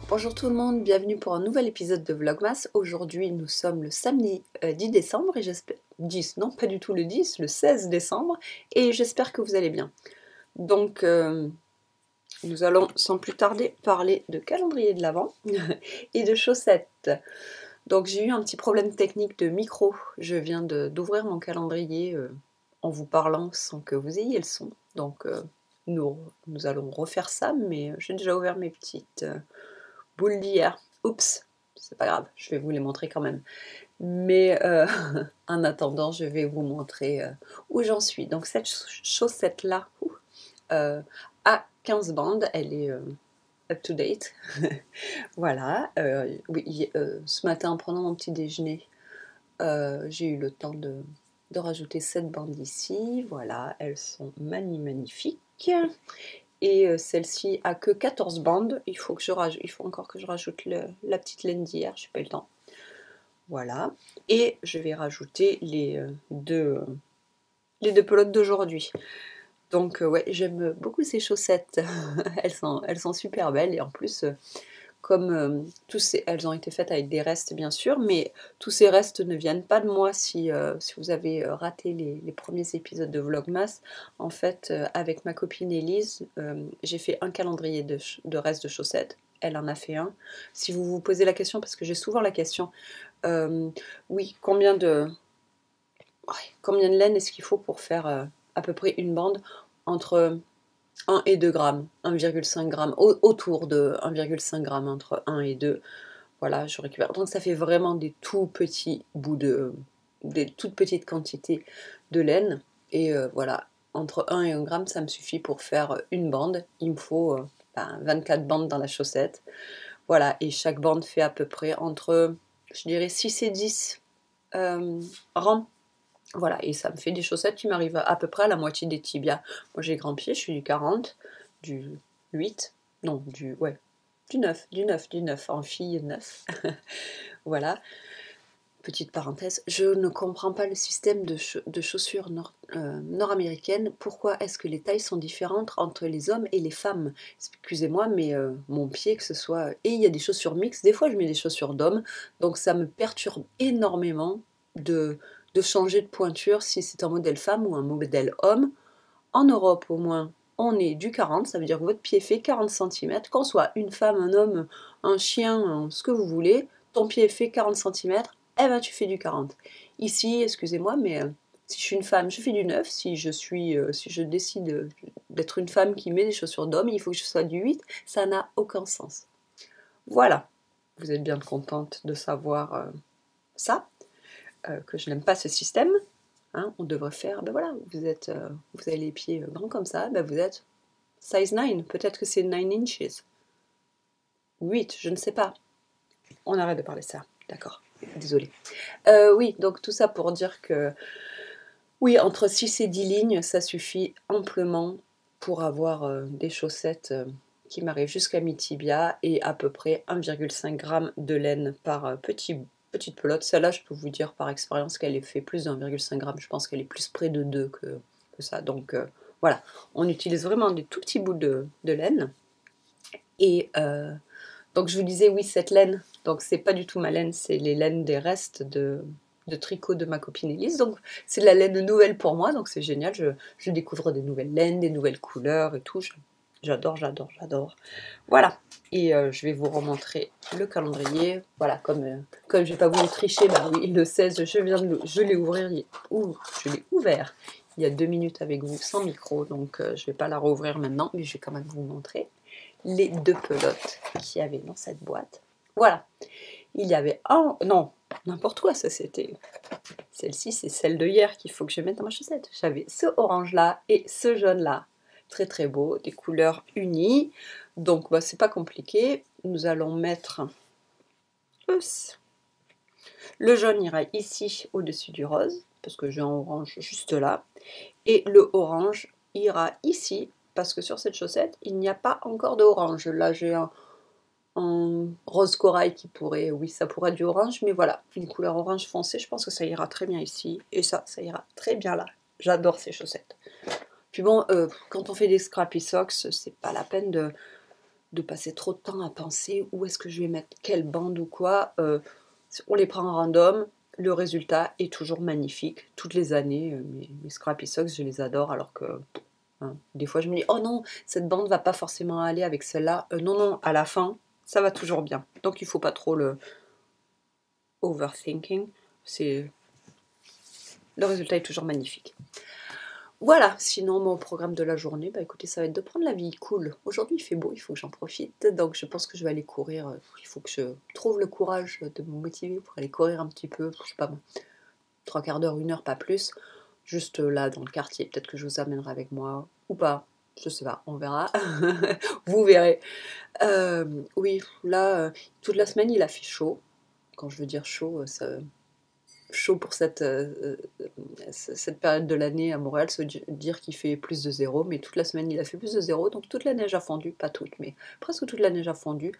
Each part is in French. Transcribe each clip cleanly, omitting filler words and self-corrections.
Bonjour tout le monde, bienvenue pour un nouvel épisode de Vlogmas. Aujourd'hui nous sommes le samedi 10 décembre et j'espère... 10, non pas du tout le 10, le 16 décembre et j'espère que vous allez bien. Donc nous allons sans plus tarder parler de calendrier de l'Avent et de chaussettes. Donc j'ai eu un petit problème technique de micro, je viens d'ouvrir mon calendrier en vous parlant sans que vous ayez le son. Donc nous allons refaire ça, mais j'ai déjà ouvert mes petites... boules d'hier. Oups, c'est pas grave, je vais vous les montrer quand même. Mais en attendant, je vais vous montrer où j'en suis. Donc cette chaussette-là a 15 bandes, elle est up to date. Voilà, oui, ce matin en prenant mon petit déjeuner, j'ai eu le temps de rajouter 7 bandes ici. Voilà, elles sont magnifiques. Et celle-ci a que 14 bandes. Il faut encore que je rajoute la petite laine d'hier, j'ai pas eu le temps. Voilà. Et je vais rajouter les deux pelotes d'aujourd'hui. Donc ouais, j'aime beaucoup ces chaussettes. elles sont super belles et en plus, comme elles ont été faites avec des restes bien sûr, mais tous ces restes ne viennent pas de moi. Si vous avez raté les premiers épisodes de Vlogmas, en fait, avec ma copine Elise, j'ai fait un calendrier de restes de chaussettes. Elle en a fait un. Si vous vous posez la question, parce que j'ai souvent la question, oui, combien de laine est-ce qu'il faut pour faire à peu près une bande entre 1 et 2 grammes, 1,5 g, autour de 1,5 g, entre 1 et 2. Voilà, je récupère. Donc ça fait vraiment des tout petits bouts des toutes petites quantités de laine. Et voilà, entre 1 et 1 gramme, ça me suffit pour faire une bande. Il me faut 24 bandes dans la chaussette. Voilà, et chaque bande fait à peu près entre, je dirais, 6 et 10 rangs. Voilà, et ça me fait des chaussettes qui m'arrivent à peu près à la moitié des tibias. Moi j'ai grand pied, je suis du 40, du 8, non, du 9 en fille 9. Voilà, petite parenthèse, je ne comprends pas le système de chaussures nord-américaines. Pourquoi est-ce que les tailles sont différentes entre les hommes et les femmes? Excusez-moi, mais mon pied, que ce soit... Et il y a des chaussures mixtes, des fois je mets des chaussures d'hommes, donc ça me perturbe énormément de changer de pointure si c'est un modèle femme ou un modèle homme. En Europe, au moins, on est du 40, ça veut dire que votre pied fait 40 cm, qu'on soit une femme, un homme, un chien, ce que vous voulez, ton pied fait 40 cm, eh ben tu fais du 40. Ici, excusez-moi, mais si je suis une femme, je fais du 9. Si je décide d'être une femme qui met des chaussures d'homme, il faut que je sois du 8. Ça n'a aucun sens. Voilà. Vous êtes bien contente de savoir ça, que je n'aime pas ce système. Hein, on devrait faire, ben voilà, vous avez les pieds grands comme ça, ben vous êtes size 9, peut-être que c'est 9 inches. 8, je ne sais pas. On arrête de parler de ça, d'accord, désolée. Oui, donc tout ça pour dire que, oui, entre 6 et 10 lignes, ça suffit amplement pour avoir des chaussettes qui m'arrivent jusqu'à mi-tibia et à peu près 1,5 g de laine par petite pelote. Celle-là, je peux vous dire par expérience qu'elle est fait plus de 1,5 g. Je pense qu'elle est plus près de 2 que ça. Donc voilà, on utilise vraiment des tout petits bouts de laine. Et donc je vous disais, oui, cette laine, donc c'est pas du tout ma laine, c'est les laines des restes de tricot de ma copine Elise. Donc c'est de la laine nouvelle pour moi, donc c'est génial. Je découvre des nouvelles laines, des nouvelles couleurs et tout. J'adore. Voilà. Et je vais vous remontrer le calendrier. Voilà, comme je vais pas vous le tricher, bah oui, le 16, je l'ai ouvert il y a 2 minutes avec vous sans micro, donc je vais pas la rouvrir maintenant, mais je vais quand même vous montrer les 2 pelotes qu'il y avait dans cette boîte. Voilà. Il y avait non, n'importe quoi, ça c'était... Celle-ci, c'est celle de hier qu'il faut que je mette dans ma chaussette. J'avais ce orange-là et ce jaune-là. Très très beau, des couleurs unies. Donc, bah, c'est pas compliqué. Nous allons mettre... Le jaune ira ici, au-dessus du rose, parce que j'ai un orange juste là. Et le orange ira ici, parce que sur cette chaussette, il n'y a pas encore d'orange. Là, j'ai un rose corail qui pourrait, oui, ça pourrait être du orange, mais voilà, une couleur orange foncé, je pense que ça ira très bien ici, et ça ira très bien là. J'adore ces chaussettes. Puis bon, quand on fait des scrappy socks, c'est pas la peine de passer trop de temps à penser où est-ce que je vais mettre quelle bande ou quoi. On les prend en random, le résultat est toujours magnifique. Toutes les années, mes Scrappy Socks, je les adore, alors que hein, des fois je me dis, oh non, cette bande va pas forcément aller avec celle-là. Non, non, à la fin, ça va toujours bien. Donc il faut pas trop le overthinking. Le résultat est toujours magnifique. Voilà, sinon mon programme de la journée, bah écoutez, ça va être de prendre la vie cool. Aujourd'hui il fait beau, il faut que j'en profite, donc je pense que je vais aller courir. Il faut que je trouve le courage de me motiver pour aller courir un petit peu, je sais pas, 3/4 d'heure, 1 heure, pas plus. Juste là dans le quartier, peut-être que je vous amènerai avec moi ou pas. Je sais pas, on verra. Vous verrez. Oui, là, toute la semaine il a fait chaud. Quand je veux dire chaud, chaud pour cette période de l'année à Montréal, ça veut dire qu'il fait plus de 0, mais toute la semaine il a fait plus de 0, donc toute la neige a fondu, pas toute, mais presque toute la neige a fondu.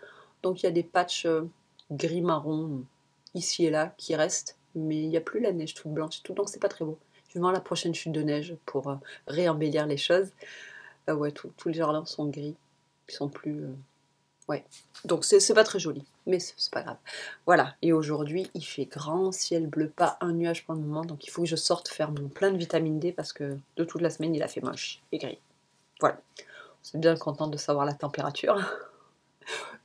Donc il y a des patchs gris-marron ici et là qui restent, mais il n'y a plus la neige toute blanche et tout, donc c'est pas très beau. Vivement la prochaine chute de neige pour réembellir les choses. Ouais, tous les jardins sont gris, ils sont plus... ouais, donc c'est pas très joli, mais c'est pas grave. Voilà, et aujourd'hui il fait grand, ciel bleu, pas un nuage pour le moment, donc il faut que je sorte faire mon plein de vitamine D parce que de toute la semaine il a fait moche et gris. Voilà, c'est bien content de savoir la température.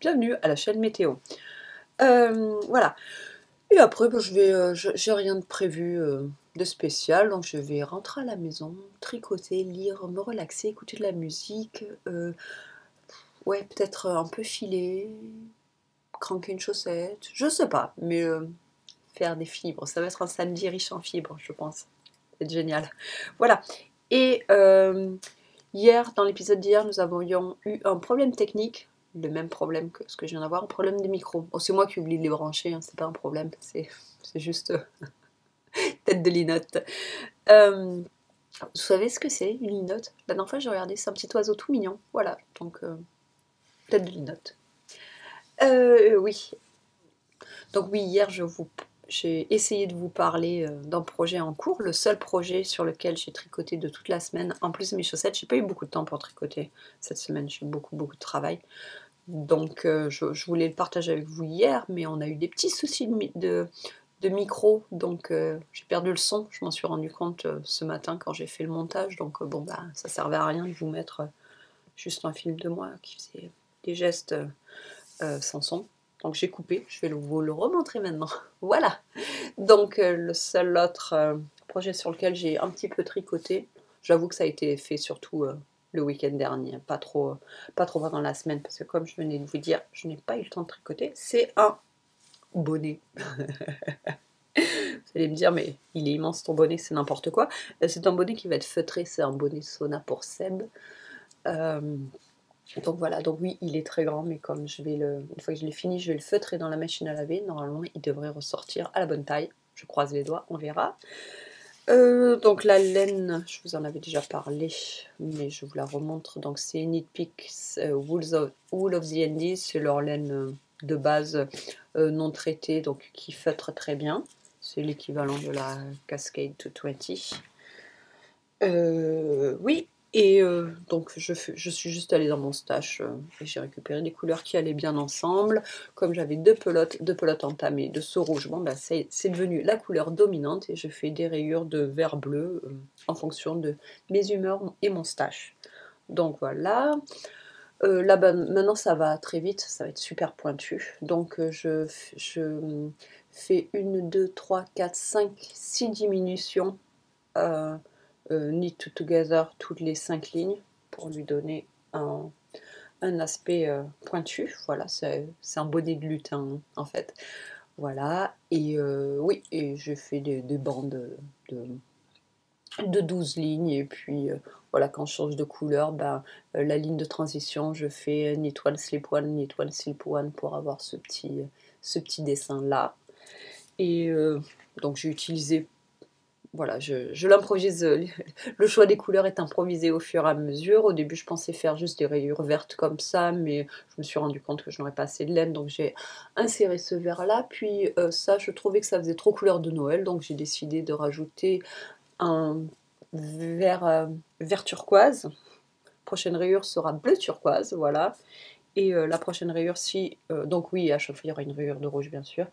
Bienvenue à la chaîne météo. Voilà, et après bah, j'ai rien de prévu de spécial, donc je vais rentrer à la maison, tricoter, lire, me relaxer, écouter de la musique, ouais, peut-être un peu filer, cranker une chaussette, je sais pas, mais faire des fibres, ça va être un samedi riche en fibres, je pense. C'est génial. Voilà. Et hier, dans l'épisode d'hier, nous avions eu un problème technique, le même problème que ce que je viens d'avoir, un problème de micro. Bon, c'est moi qui oublie de les brancher, hein, c'est pas un problème, c'est juste tête de linotte. Vous savez ce que c'est, une linotte? La dernière fois, j'ai regardé, c'est un petit oiseau tout mignon. Voilà, donc tête de linotte. Oui, donc oui, hier, j'ai essayé de vous parler d'un projet en cours, le seul projet sur lequel j'ai tricoté de toute la semaine. En plus de mes chaussettes, j'ai pas eu beaucoup de temps pour tricoter cette semaine, j'ai eu beaucoup de travail. Donc je voulais le partager avec vous hier, mais on a eu des petits soucis de micro, donc j'ai perdu le son. Je m'en suis rendu compte ce matin quand j'ai fait le montage, donc bon bah ça servait à rien de vous mettre juste un film de moi qui faisait des gestes sans son. Donc j'ai coupé, je vais vous le remontrer maintenant. Voilà. Donc le seul autre projet sur lequel j'ai un petit peu tricoté, j'avoue que ça a été fait surtout le week-end dernier, pas trop pendant la semaine, parce que comme je venais de vous dire, je n'ai pas eu le temps de tricoter. C'est un bonnet. Vous allez me dire, mais il est immense ton bonnet, c'est n'importe quoi. C'est un bonnet qui va être feutré, c'est un bonnet Sona pour Seb. Donc voilà, donc oui, il est très grand, mais comme une fois que je l'ai fini, je vais le feutrer dans la machine à laver. Normalement, il devrait ressortir à la bonne taille. Je croise les doigts, on verra. Donc la laine, je vous en avais déjà parlé, mais je vous la remontre. Donc c'est Knit Picks Wool of the Andes, c'est leur laine de base non traitée, donc qui feutre très bien. C'est l'équivalent de la Cascade 220. Oui, et donc je suis juste allée dans mon stash et j'ai récupéré des couleurs qui allaient bien ensemble. Comme j'avais deux pelotes entamées de ce rouge, bon, bah, c'est devenu la couleur dominante et je fais des rayures de vert bleu en fonction de mes humeurs et mon stash. Donc voilà. Là, bah, maintenant ça va très vite, ça va être super pointu. Donc je fais 1, 2, 3, 4, 5, 6 diminutions. Knit together toutes les 5 lignes pour lui donner un aspect pointu. Voilà, c'est un bonnet de lutin en fait. Voilà, et oui, et j'ai fait des bandes de 12 lignes, et puis voilà, quand je change de couleur, ben, la ligne de transition, je fais knit one, slip one, knit one, slip one pour avoir ce petit dessin là. Et donc j'ai utilisé, voilà, je l'improvise, le choix des couleurs est improvisé au fur et à mesure. Au début, je pensais faire juste des rayures vertes comme ça, mais je me suis rendu compte que je n'aurais pas assez de laine, donc j'ai inséré ce vert-là. Puis ça, je trouvais que ça faisait trop couleur de Noël, donc j'ai décidé de rajouter un vert turquoise. Prochaine rayure sera bleu turquoise, voilà. Et la prochaine rayure, si... donc oui, à chaque fois, il y aura une rayure de rouge, bien sûr.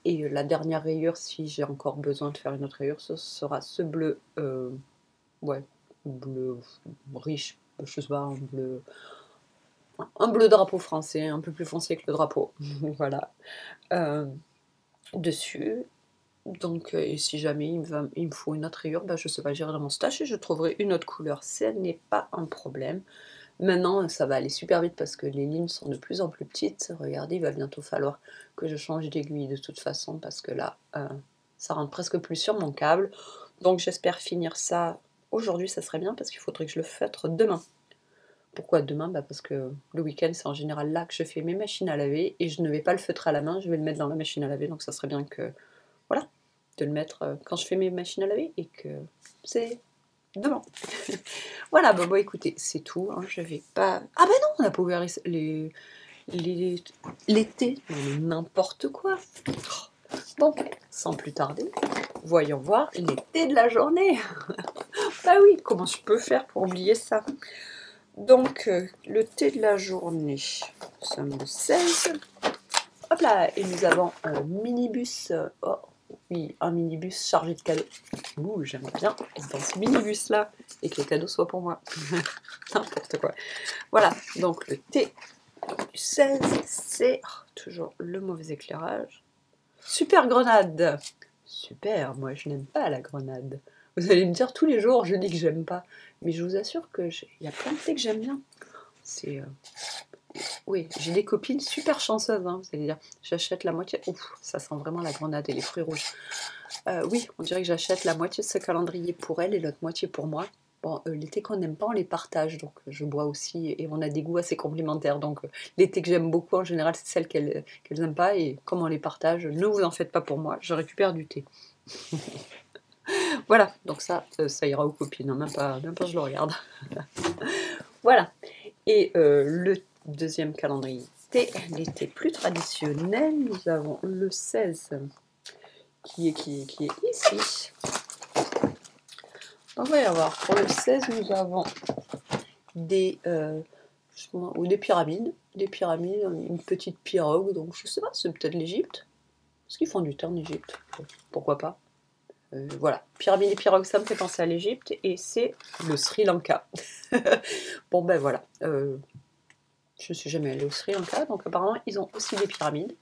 Et la dernière rayure, si j'ai encore besoin de faire une autre rayure, ce sera ce bleu, ouais, bleu riche, je sais pas, un bleu drapeau français, un peu plus foncé que le drapeau, voilà, dessus. Donc, et si jamais il me faut une autre rayure, bah, je sais pas, j'irai dans mon stash et je trouverai une autre couleur, ce n'est pas un problème. Maintenant, ça va aller super vite parce que les lignes sont de plus en plus petites. Regardez, il va bientôt falloir que je change d'aiguille de toute façon parce que là, ça rentre presque plus sur mon câble. Donc j'espère finir ça aujourd'hui, ça serait bien parce qu'il faudrait que je le feutre demain. Pourquoi demain? Bah parce que le week-end, c'est en général là que je fais mes machines à laver et je ne vais pas le feutrer à la main, je vais le mettre dans la machine à laver. Donc ça serait bien que, voilà, de le mettre quand je fais mes machines à laver et que c'est demain. Voilà, bon, écoutez, c'est tout. Hein, je vais pas... Ah ben non, on n'a pas ouvert l'été. N'importe quoi. Bon, sans plus tarder, voyons voir l'été de la journée. Bah oui, comment je peux faire pour oublier ça? Donc, le thé de la journée, nous sommes le 16. Hop là, et nous avons un minibus. Oh, oui, un minibus chargé de cadeaux. Ouh, j'aimerais bien être dans ce minibus-là et que les cadeaux soient pour moi. N'importe quoi. Voilà, donc le thé du 16, c'est toujours le mauvais éclairage. Super grenade. Super, moi je n'aime pas la grenade. Vous allez me dire tous les jours, je dis que j'aime pas. Mais je vous assure que il y a plein de thés que j'aime bien. C'est... Oui, j'ai des copines super chanceuses, hein, vous allez dire. J'achète la moitié... Ouf, ça sent vraiment la grenade et les fruits rouges. Oui, on dirait que j'achète la moitié de ce calendrier pour elle et l'autre moitié pour moi. Bon, les thés qu'on n'aime pas, on les partage, donc je bois aussi, et on a des goûts assez complémentaires. Donc les thés que j'aime beaucoup, en général, c'est celles qu'elles n'aiment pas, et comme on les partage, ne vous en faites pas pour moi, je récupère du thé. Voilà, donc ça ira aux copines, hein, même pas je le regarde. Voilà, et le deuxième calendrier thé, les thés plus traditionnels, nous avons le 16, qui est ici. On va y avoir, pour le 16, nous avons des pyramides, une petite pirogue, donc je sais pas, c'est peut-être l'Égypte, parce qu'ils font du thé en Égypte, pourquoi pas. Voilà, pyramide et pirogue, ça me fait penser à l'Égypte, et c'est le Sri Lanka. Bon ben voilà, je ne suis jamais allée au Sri Lanka, donc apparemment ils ont aussi des pyramides.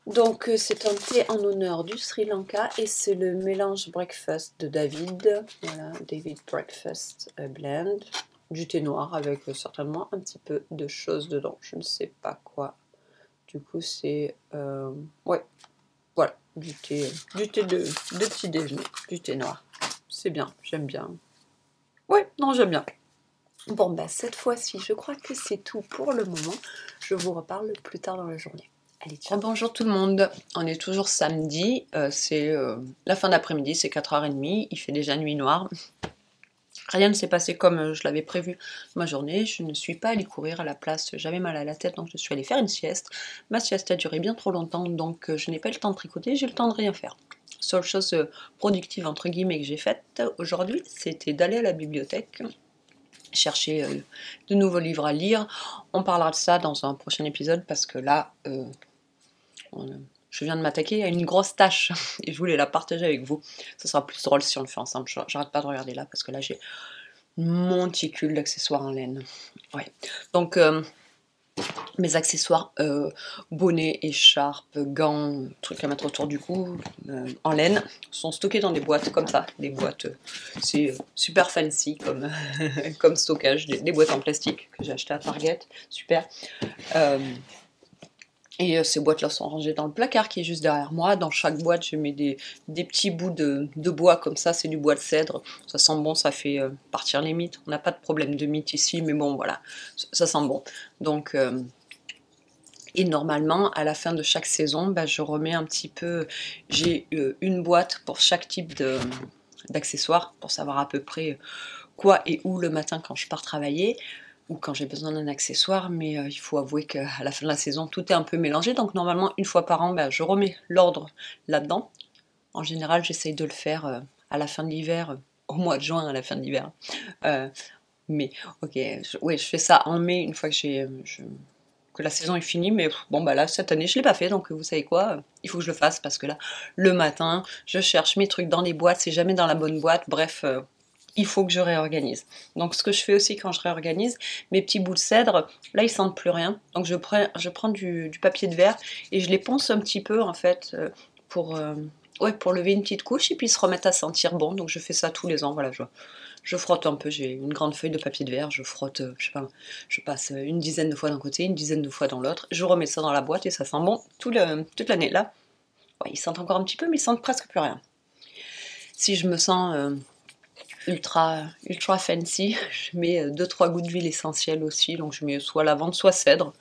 Donc c'est un thé en honneur du Sri Lanka et c'est le mélange breakfast de David. Voilà, David Breakfast Blend. Du thé noir avec certainement un petit peu de choses dedans. Je ne sais pas quoi. Du coup c'est... ouais, voilà, du thé de petit déjeuner, du thé noir. C'est bien, j'aime bien. Ouais, non, j'aime bien. Bon, bah cette fois-ci, je crois que c'est tout pour le moment. Je vous reparle plus tard dans la journée. Allez, ciao. Bonjour tout le monde, on est toujours samedi, c'est la fin d'après-midi, c'est 4h30, il fait déjà nuit noire. Rien ne s'est passé comme je l'avais prévu ma journée, je ne suis pas allée courir à la place, j'avais mal à la tête donc je suis allée faire une sieste. Ma sieste a duré bien trop longtemps donc je n'ai pas eu le temps de tricoter, j'ai eu le temps de rien faire. Seule chose productive entre guillemets que j'ai faite aujourd'hui, c'était d'aller à la bibliothèque, chercher de nouveaux livres à lire. On parlera de ça dans un prochain épisode parce que là... je viens de m'attaquer à une grosse tâche et je voulais la partager avec vous. Ça sera plus drôle si on le fait ensemble. J'arrête pas de regarder là parce que là j'ai une monticule d'accessoires en laine. Ouais. Donc mes accessoires, bonnets, écharpes, gants, trucs à mettre autour du cou, en laine, sont stockés dans des boîtes comme ça. Des boîtes, c'est super fancy comme, comme stockage. Des boîtes en plastique que j'ai achetées à Target. Super. Et ces boîtes-là sont rangées dans le placard qui est juste derrière moi. Dans chaque boîte, je mets des petits bouts de bois comme ça. C'est du bois de cèdre. Ça sent bon, ça fait partir les mites. On n'a pas de problème de mites ici, mais bon, voilà, ça sent bon. Donc, et normalement, à la fin de chaque saison, bah, je remets un petit peu... J'ai une boîte pour chaque type d'accessoires, pour savoir à peu près quoi et où le matin quand je pars travailler, ou quand j'ai besoin d'un accessoire, mais il faut avouer qu'à la fin de la saison, tout est un peu mélangé, donc normalement, une fois par an, bah, je remets l'ordre là-dedans. En général, j'essaye de le faire à la fin de l'hiver, au mois de juin, à la fin de l'hiver, mai. Ok, ouais, je fais ça en mai une fois que que la saison est finie, mais bon bah là cette année je l'ai pas fait, donc vous savez quoi, il faut que je le fasse parce que là le matin je cherche mes trucs dans les boîtes, c'est jamais dans la bonne boîte, bref, il faut que je réorganise. Donc ce que je fais aussi quand je réorganise, mes petits bouts de cèdre, là ils sentent plus rien, donc je prends du papier de verre et je les ponce un petit peu en fait pour, ouais, pour lever une petite couche et puis se remettre à sentir bon, donc je fais ça tous les ans, voilà, je frotte un peu, j'ai une grande feuille de papier de verre, je frotte, je sais pas, je passe une dizaine de fois d'un côté, une dizaine de fois dans l'autre, je remets ça dans la boîte et ça sent bon toute l'année. Là, ouais, ils sentent encore un petit peu, mais ils sentent presque plus rien. Si je me sens ultra fancy, je mets 2-3 gouttes d'huile essentielle aussi, donc je mets soit lavande, soit cèdre,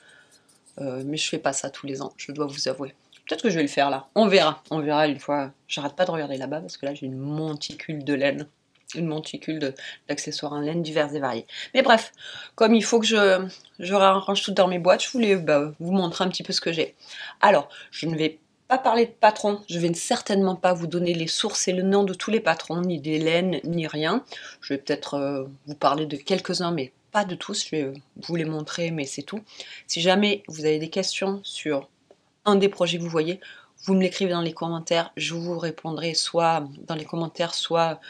mais je fais pas ça tous les ans, je dois vous avouer. Peut-être que je vais le faire là, on verra une fois. J'arrête pas de regarder là-bas parce que là j'ai une monticule de laine. Une monticule d'accessoires en laine divers et variés. Mais bref, comme il faut que je range tout dans mes boîtes, je voulais vous montrer un petit peu ce que j'ai. Alors, je ne vais pas parler de patrons, je vais certainement pas vous donner les sources et le nom de tous les patrons, ni des laines, ni rien. Je vais peut-être vous parler de quelques-uns, mais pas de tous, je vais vous les montrer, mais c'est tout. Si jamais vous avez des questions sur un des projets que vous voyez, vous me l'écrivez dans les commentaires, je vous répondrai soit dans les commentaires, soit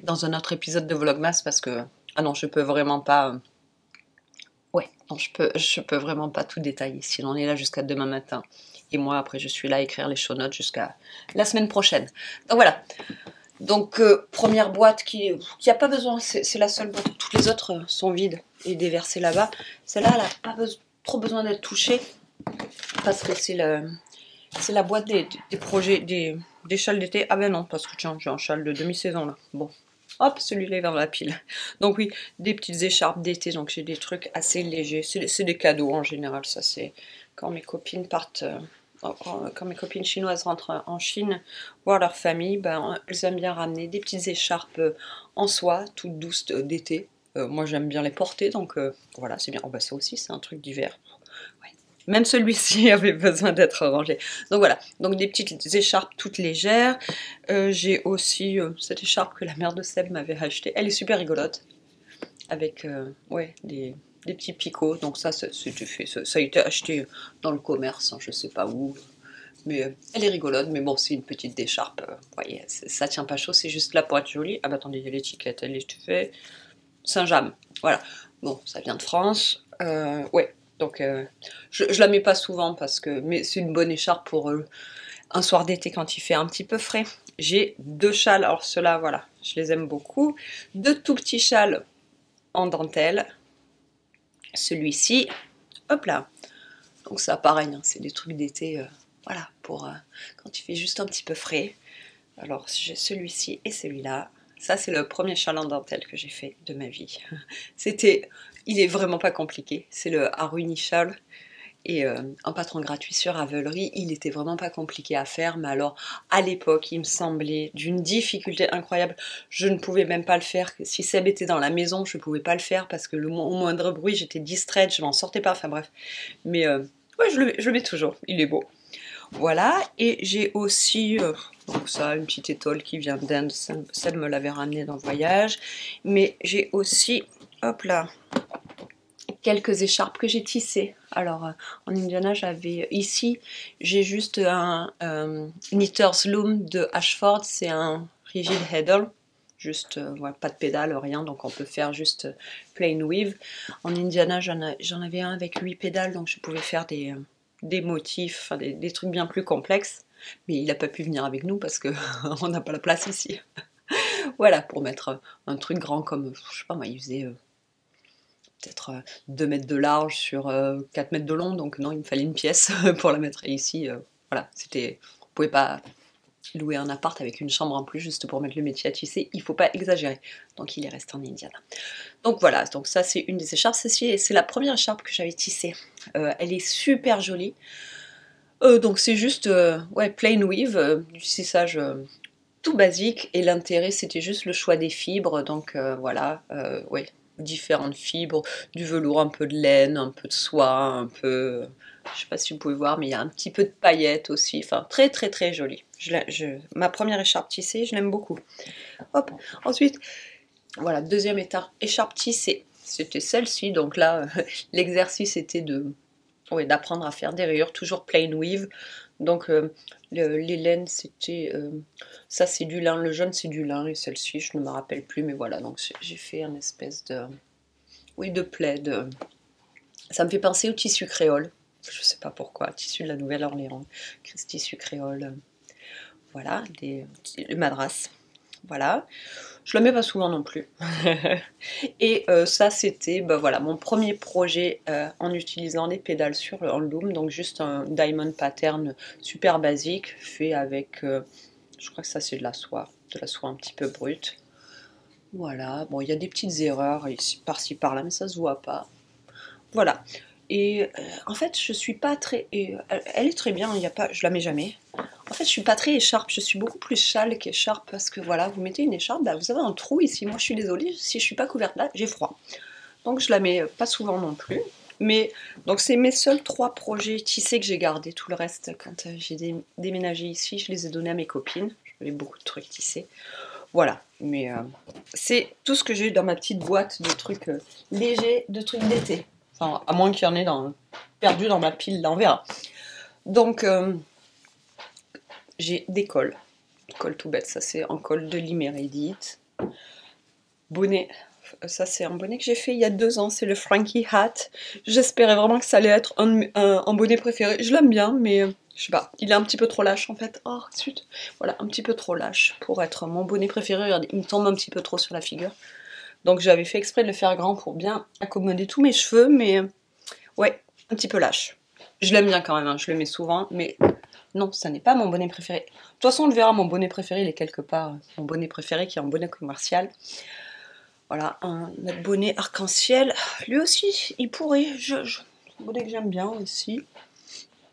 dans un autre épisode de Vlogmas, parce que, ah non, je peux vraiment pas, ouais, non, je peux vraiment pas tout détailler, si on est là jusqu'à demain matin, et moi, après, je suis là à écrire les show notes jusqu'à la semaine prochaine. Donc voilà, donc première boîte qui a pas besoin, c'est la seule boîte, toutes les autres sont vides et déversées là-bas, celle-là, elle a pas trop besoin d'être touchée, parce que c'est la boîte des projets, des châles d'été. Ah ben non, parce que tiens, j'ai un châle de demi-saison là. Bon, hop, celui-là est dans la pile. Donc oui, des petites écharpes d'été, donc j'ai des trucs assez légers. C'est des cadeaux en général, ça c'est quand mes copines partent, quand mes copines chinoises rentrent en Chine, voir leur famille, ben, elles aiment bien ramener des petites écharpes en soie, toutes douces d'été. Moi j'aime bien les porter, donc voilà, c'est bien. Oh, bah, ça aussi, c'est un truc d'hiver. Ouais. Même celui-ci avait besoin d'être rangé. Donc voilà, donc des petites écharpes toutes légères. J'ai aussi cette écharpe que la mère de Seb m'avait achetée. Elle est super rigolote, avec ouais, des petits picots. Donc ça a été acheté dans le commerce, hein, je sais pas où. Mais elle est rigolote, mais bon, c'est une petite écharpe. Vous voyez, ça tient pas chaud, c'est juste là pour être joli. Ah bah attendez, il y a l'étiquette, elle est faite. Saint-James, voilà. Bon, ça vient de France. Ouais, donc je la mets pas souvent parce que, mais c'est une bonne écharpe pour un soir d'été quand il fait un petit peu frais. J'ai 2 châles, alors ceux-là, voilà, je les aime beaucoup. 2 tout petits châles en dentelle. Celui-ci, hop là. Donc ça, pareil, hein, c'est des trucs d'été, voilà, pour quand il fait juste un petit peu frais. Alors j'ai celui-ci et celui-là. Ça, c'est le premier châle en dentelle que j'ai fait de ma vie. Il est vraiment pas compliqué. C'est le Haruni châle et un patron gratuit sur Ravelry. Il était vraiment pas compliqué à faire, mais alors à l'époque, il me semblait d'une difficulté incroyable. Je ne pouvais même pas le faire. Si Seb était dans la maison, je pouvais pas le faire parce que au moindre bruit, j'étais distraite, je m'en sortais pas. Enfin bref. Mais ouais, je le mets toujours. Il est beau. Voilà, et j'ai aussi, donc ça, une petite étole qui vient d'Inde, Seb me l'avait ramenée dans le voyage, mais j'ai aussi, hop là, quelques écharpes que j'ai tissées. Alors, en Indiana, ici, j'ai juste un Knitter's Loom de Ashford, c'est un rigid heddle, juste, voilà, pas de pédale, rien, donc on peut faire juste plain weave. En Indiana, j'en avais un avec 8 pédales, donc je pouvais faire des motifs, enfin des trucs bien plus complexes, mais il n'a pas pu venir avec nous parce qu'on n'a pas la place ici. Voilà, pour mettre un truc grand comme, je sais pas moi, il faisait peut-être 2 mètres de large sur 4 mètres de long, donc non, il me fallait une pièce pour la mettre. Et ici, voilà, on pouvait pas louer un appart avec une chambre en plus juste pour mettre le métier à tisser, il faut pas exagérer. Donc il est resté en Indiana. Donc voilà, donc ça c'est une des écharpes, c'est la première écharpe que j'avais tissée. Elle est super jolie. Donc c'est juste ouais, plain weave, du tissage tout basique, et l'intérêt c'était juste le choix des fibres, donc voilà, ouais, différentes fibres, du velours, un peu de laine, un peu de soie, un peu, je sais pas si vous pouvez voir, mais il y a un petit peu de paillettes aussi, enfin très très très joli. Ma première écharpe tissée, je l'aime beaucoup. Hop, ensuite Voilà, deuxième écharpe tissée, c'était celle-ci. Donc là, l'exercice était d'apprendre à faire des rayures, toujours plain weave. Donc les laines, c'était... ça c'est du lin, le jaune c'est du lin, et celle-ci, je ne me rappelle plus, mais voilà, donc j'ai fait un espèce de... Oui, de plaid. Ça me fait penser au tissu créole. Je sais pas pourquoi, tissu de la Nouvelle-Orléans, tissu créole. Voilà, le madras. Voilà. Je le mets pas souvent non plus. Et ça, c'était voilà, mon premier projet en utilisant des pédales sur le loom. Donc juste un diamond pattern super basique, fait avec, je crois que ça c'est de la soie un petit peu brute. Voilà, bon, il y a des petites erreurs ici, par-ci par-là, mais ça se voit pas. Voilà. Et en fait, je suis pas très... elle est très bien, il y a pas, je la mets jamais. En fait, je suis pas très écharpe, je suis beaucoup plus châle qu'écharpe parce que voilà, vous mettez une écharpe, bah, vous avez un trou ici. Moi, je suis désolée, si je suis pas couverte là, j'ai froid. Donc, je la mets pas souvent non plus. Mais donc, c'est mes seuls 3 projets tissés que j'ai gardés. Tout le reste, quand j'ai déménagé ici, je les ai donnés à mes copines. J'avais beaucoup de trucs tissés. Voilà, mais c'est tout ce que j'ai dans ma petite boîte de trucs légers, de trucs d'été. Enfin, à moins qu'il y en ait perdu dans ma pile, là on verra. Donc, j'ai des cols. Col tout bête, ça c'est un col de l'Imérédite. Bonnet, ça c'est un bonnet que j'ai fait il y a 2 ans, c'est le Frankie Hat. J'espérais vraiment que ça allait être un bonnet préféré. Je l'aime bien, mais je sais pas, il est un petit peu trop lâche en fait. Oh, zut. Voilà, un petit peu trop lâche pour être mon bonnet préféré. Regardez, il me tombe un petit peu trop sur la figure. Donc j'avais fait exprès de le faire grand pour bien accommoder tous mes cheveux, mais ouais, un petit peu lâche. Je l'aime bien quand même, hein, je le mets souvent, mais non, ça n'est pas mon bonnet préféré. De toute façon, on le verra, mon bonnet préféré, il est quelque part. Mon bonnet préféré qui est un bonnet commercial. Voilà, notre bonnet arc-en-ciel. Lui aussi, il pourrait. Un bonnet que j'aime bien aussi.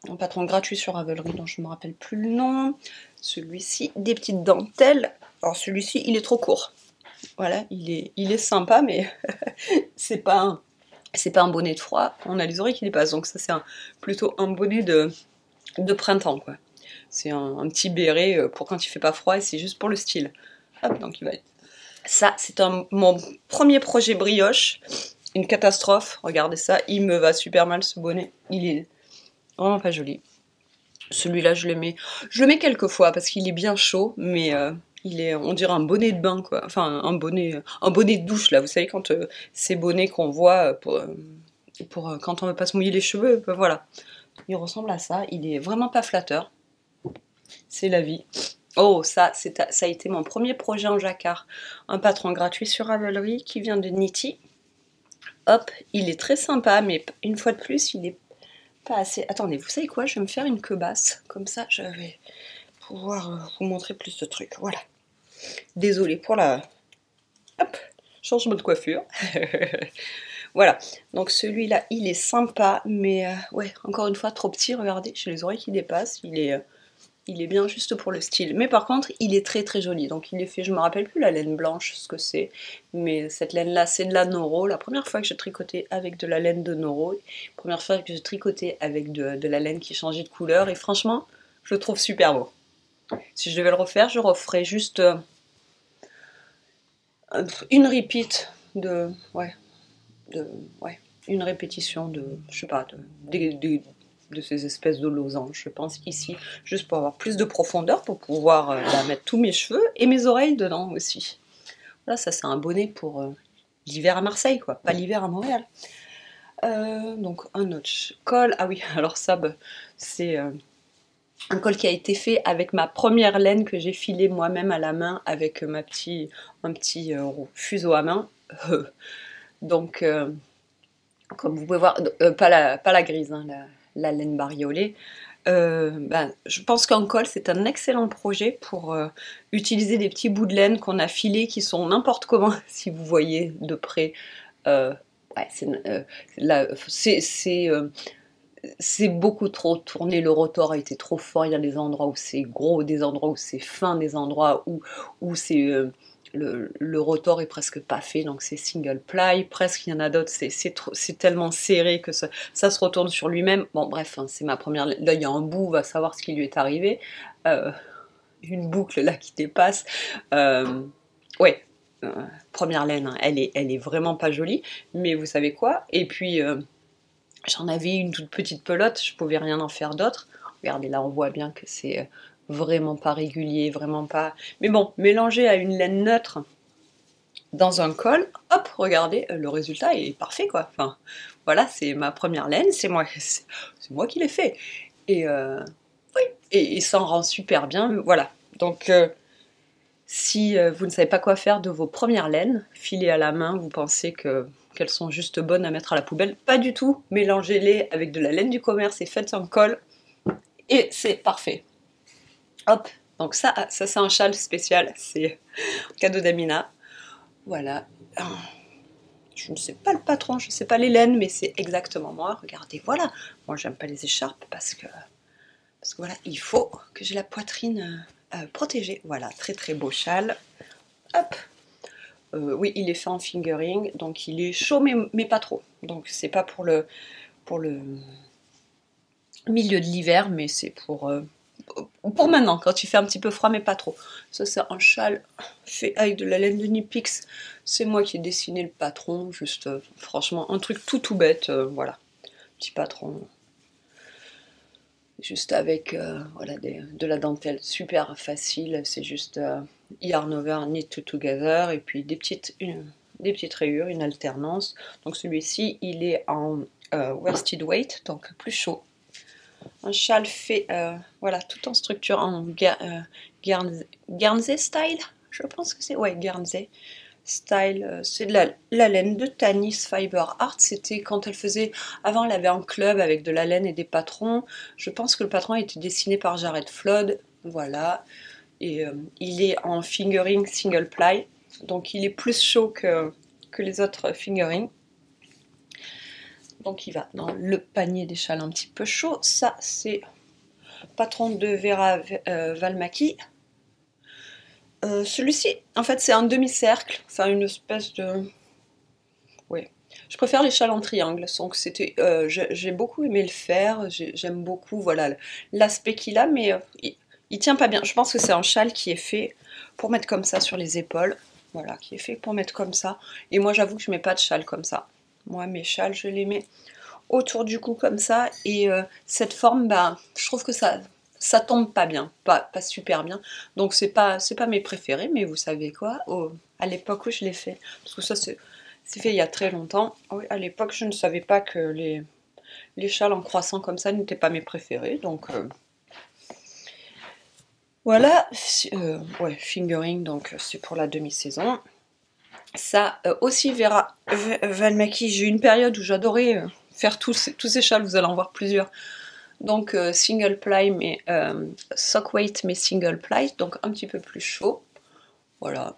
Un patron gratuit sur Ravelry dont je ne me rappelle plus le nom. Celui-ci, des petites dentelles. Alors celui-ci, il est trop court. Voilà, il est sympa, mais c'est pas un bonnet de froid. On a les oreilles qui dépassent, donc ça c'est plutôt un bonnet de printemps, quoi. C'est un petit béret pour quand il fait pas froid et c'est juste pour le style. Hop, donc il va être... Ça, c'est mon premier projet brioche. Une catastrophe. Regardez ça, il me va super mal ce bonnet. Il est vraiment pas joli. Celui-là, je le mets quelques fois parce qu'il est bien chaud, mais on dirait un bonnet de bain, quoi. Enfin, un bonnet de douche, là. Vous savez, quand ces bonnets qu'on voit pour quand on veut pas se mouiller les cheveux, voilà. Il ressemble à ça. Il est vraiment pas flatteur. C'est la vie. Oh, ça a été mon premier projet en jacquard. Un patron gratuit sur Ravelry qui vient de Nitty. Hop, il est très sympa, mais une fois de plus, il est pas assez... Attendez, vous savez quoi? Je vais me faire une queue basse. Comme ça, je vais pouvoir vous montrer plus de trucs. Voilà. Désolée pour la... Hop, changement de coiffure. Voilà, donc celui-là, il est sympa, mais ouais, encore une fois, trop petit. Regardez, j'ai les oreilles qui dépassent. Il est bien juste pour le style. Mais par contre, il est très très joli. Donc il est fait, je me rappelle plus la laine blanche, ce que c'est. Mais cette laine-là, c'est de la Noro. La première fois que j'ai tricoté avec de la laine de Noro. Première fois que j'ai tricoté avec de la laine qui changeait de couleur. Et franchement, je le trouve super beau. Si je devais le refaire, je referais juste une repeat de... Ouais. Une répétition je sais pas, de ces espèces de losanges, je pense, ici, juste pour avoir plus de profondeur, pour pouvoir mettre tous mes cheveux et mes oreilles dedans aussi. Voilà, ça c'est un bonnet pour l'hiver à Marseille, quoi, pas l'hiver à Montréal. Donc un autre col, ah oui, alors ça, c'est un col qui a été fait avec ma première laine que j'ai filée moi-même à la main avec un petit fuseau à main. Donc, comme vous pouvez voir, pas la grise, hein, la laine bariolée. Je pense qu'un col, c'est un excellent projet pour utiliser des petits bouts de laine qu'on a filés qui sont n'importe comment, si vous voyez de près. Ouais, c'est beaucoup trop tourné, le rotor a été trop fort, il y a des endroits où c'est gros, des endroits où c'est fin, des endroits où c'est... le rotor est presque pas fait, donc c'est single ply, presque il y en a d'autres, c'est tellement serré que ça se retourne sur lui-même. Bon bref, hein, c'est ma première... Là il y a un bout, on va savoir ce qui lui est arrivé. Une boucle là qui dépasse. Ouais, première laine, hein, elle est vraiment pas jolie, mais vous savez quoi? Et puis, j'en avais une toute petite pelote, je pouvais rien en faire d'autre. Regardez, là, on voit bien que c'est vraiment pas régulier, vraiment pas... Mais bon, mélangé à une laine neutre dans un col, hop, regardez, le résultat il est parfait, quoi. Enfin, voilà, c'est ma première laine, c'est moi qui l'ai fait. Et oui, et il s'en rend super bien, voilà. Donc, si vous ne savez pas quoi faire de vos premières laines, filées à la main, vous pensez qu'elles sont juste bonnes à mettre à la poubelle, pas du tout. Mélangez-les avec de la laine du commerce et faites un col, et c'est parfait. Hop, donc ça c'est un châle spécial, c'est cadeau d'Amina. Voilà. Je ne sais pas le patron, je ne sais pas les laines, mais c'est exactement moi. Regardez, voilà. Moi, j'aime pas les écharpes parce que voilà, il faut que j'ai la poitrine protégée. Voilà, très très beau châle. Hop. Oui, il est fait en fingering, donc il est chaud, mais pas trop. Donc c'est pas pour le milieu de l'hiver, mais c'est pour maintenant, quand il fait un petit peu froid, mais pas trop. Ça, c'est un châle fait avec de la laine de Nipix. C'est moi qui ai dessiné le patron, juste, franchement, un truc tout bête, voilà. Petit patron, juste avec voilà, de la dentelle super facile, c'est juste yarn over, knit together, et puis des petites rayures, une alternance. Donc celui-ci, il est en worsted weight, donc plus chaud. Un châle fait, voilà, tout en structure, en Guernsey style, je pense que c'est, ouais, Guernsey style, c'est de la laine de Tanis Fiber Art, c'était quand elle faisait, avant elle avait un club avec de la laine et des patrons, je pense que le patron a été dessiné par Jared Flood, voilà, et il est en fingering single ply, donc il est plus chaud que les autres fingering. Donc il va dans le panier des châles un petit peu chaud. Ça, c'est patron de Vera Valmaki. Celui-ci, en fait, c'est un demi-cercle. Enfin, une espèce de... Oui. Je préfère les châles en triangle. Donc c'était, j'ai beaucoup aimé le faire. J'aime beaucoup, voilà, l'aspect qu'il a, mais il tient pas bien. Je pense que c'est un châle qui est fait pour mettre comme ça sur les épaules. Voilà, qui est fait pour mettre comme ça. Et moi, j'avoue que je mets pas de châle comme ça. Moi, mes châles, je les mets autour du cou comme ça, et cette forme, bah, je trouve que ça tombe pas bien, pas super bien, donc c'est pas mes préférés, mais vous savez quoi, à l'époque où je l'ai fait, parce que ça c'est fait il y a très longtemps, oui, à l'époque je ne savais pas que les châles en croissant comme ça n'étaient pas mes préférés, donc voilà, ouais, fingering, donc c'est pour la demi-saison. Ça aussi, Vera Valmaki, j'ai eu une période où j'adorais faire tous ces châles, vous allez en voir plusieurs. Donc single ply, mais sock weight, mais single ply, donc un petit peu plus chaud. Voilà.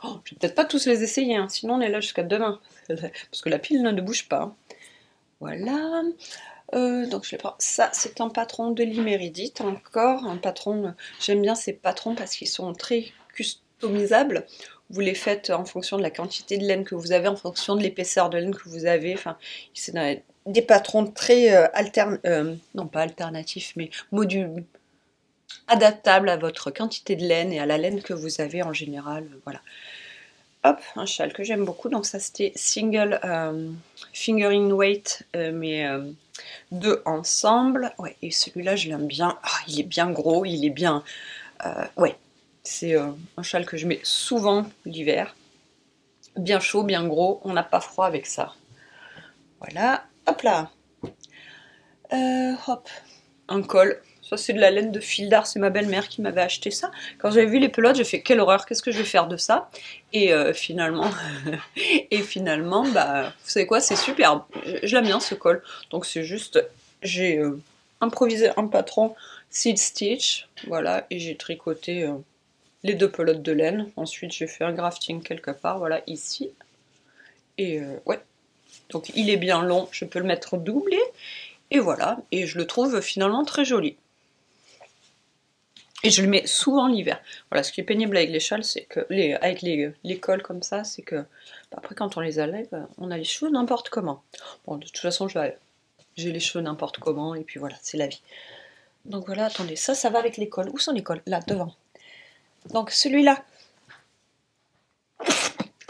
Oh, je vais peut-être pas tous les essayer, hein, sinon on est là jusqu'à demain, parce que la pile ne bouge pas. Voilà. Donc je les prends. Ça, c'est un patron de l'Iméridite, encore un patron. J'aime bien ces patrons parce qu'ils sont très customisables. Vous les faites en fonction de la quantité de laine que vous avez, en fonction de l'épaisseur de laine que vous avez. Enfin, c'est des patrons très non pas alternatifs, mais adaptables à votre quantité de laine et à la laine que vous avez en général. Voilà. Hop, un châle que j'aime beaucoup. Donc ça, c'était single fingering weight, mais deux ensemble. Ouais, et celui-là, je l'aime bien. Ah, il est bien gros, il est bien... ouais, c'est un châle que je mets souvent l'hiver. Bien chaud, bien gros, on n'a pas froid avec ça. Voilà, hop là. Hop, un col. Ça, c'est de la laine de fil d'art, c'est ma belle-mère qui m'avait acheté ça. Quand j'avais vu les pelotes, j'ai fait quelle horreur, qu'est-ce que je vais faire de ça? Et finalement, bah, vous savez quoi, c'est superbe. Je l'aime bien ce col. Donc c'est juste, j'ai improvisé un patron seed stitch, voilà, et j'ai tricoté les deux pelotes de laine. Ensuite, j'ai fait un grafting quelque part, voilà, ici. Et ouais, donc il est bien long, je peux le mettre doublé. Et voilà, et je le trouve finalement très joli. Et je le mets souvent l'hiver. Voilà, ce qui est pénible avec les châles, c'est que avec les cols comme ça, c'est que après quand on les enlève, on a les cheveux n'importe comment. Bon, de toute façon, j'ai les cheveux n'importe comment, et puis voilà, c'est la vie. Donc voilà, attendez, ça va avec les cols. Où sont les cols? Là, devant. Donc celui-là,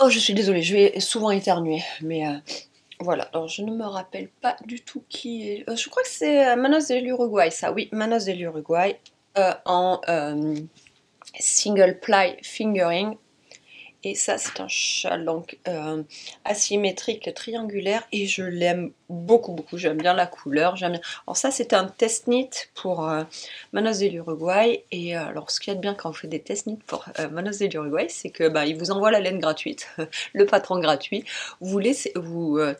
Oh, je suis désolée, je vais souvent éternuer, mais voilà. Alors, je ne me rappelle pas du tout qui est. Je crois que c'est Manos de l'Uruguay, ça. Oui, Manos de l'Uruguay en single ply fingering. Et ça, c'est un châle donc asymétrique triangulaire et je l'aime beaucoup, beaucoup. J'aime bien la couleur. J'aime bien. Alors ça, c'est un test knit pour Manos de l'Uruguay. Et alors, ce qu'il y a de bien quand on fait des test knit pour Manos de l'Uruguay, c'est que bah, il vous envoie la laine gratuite, le patron gratuit. Vous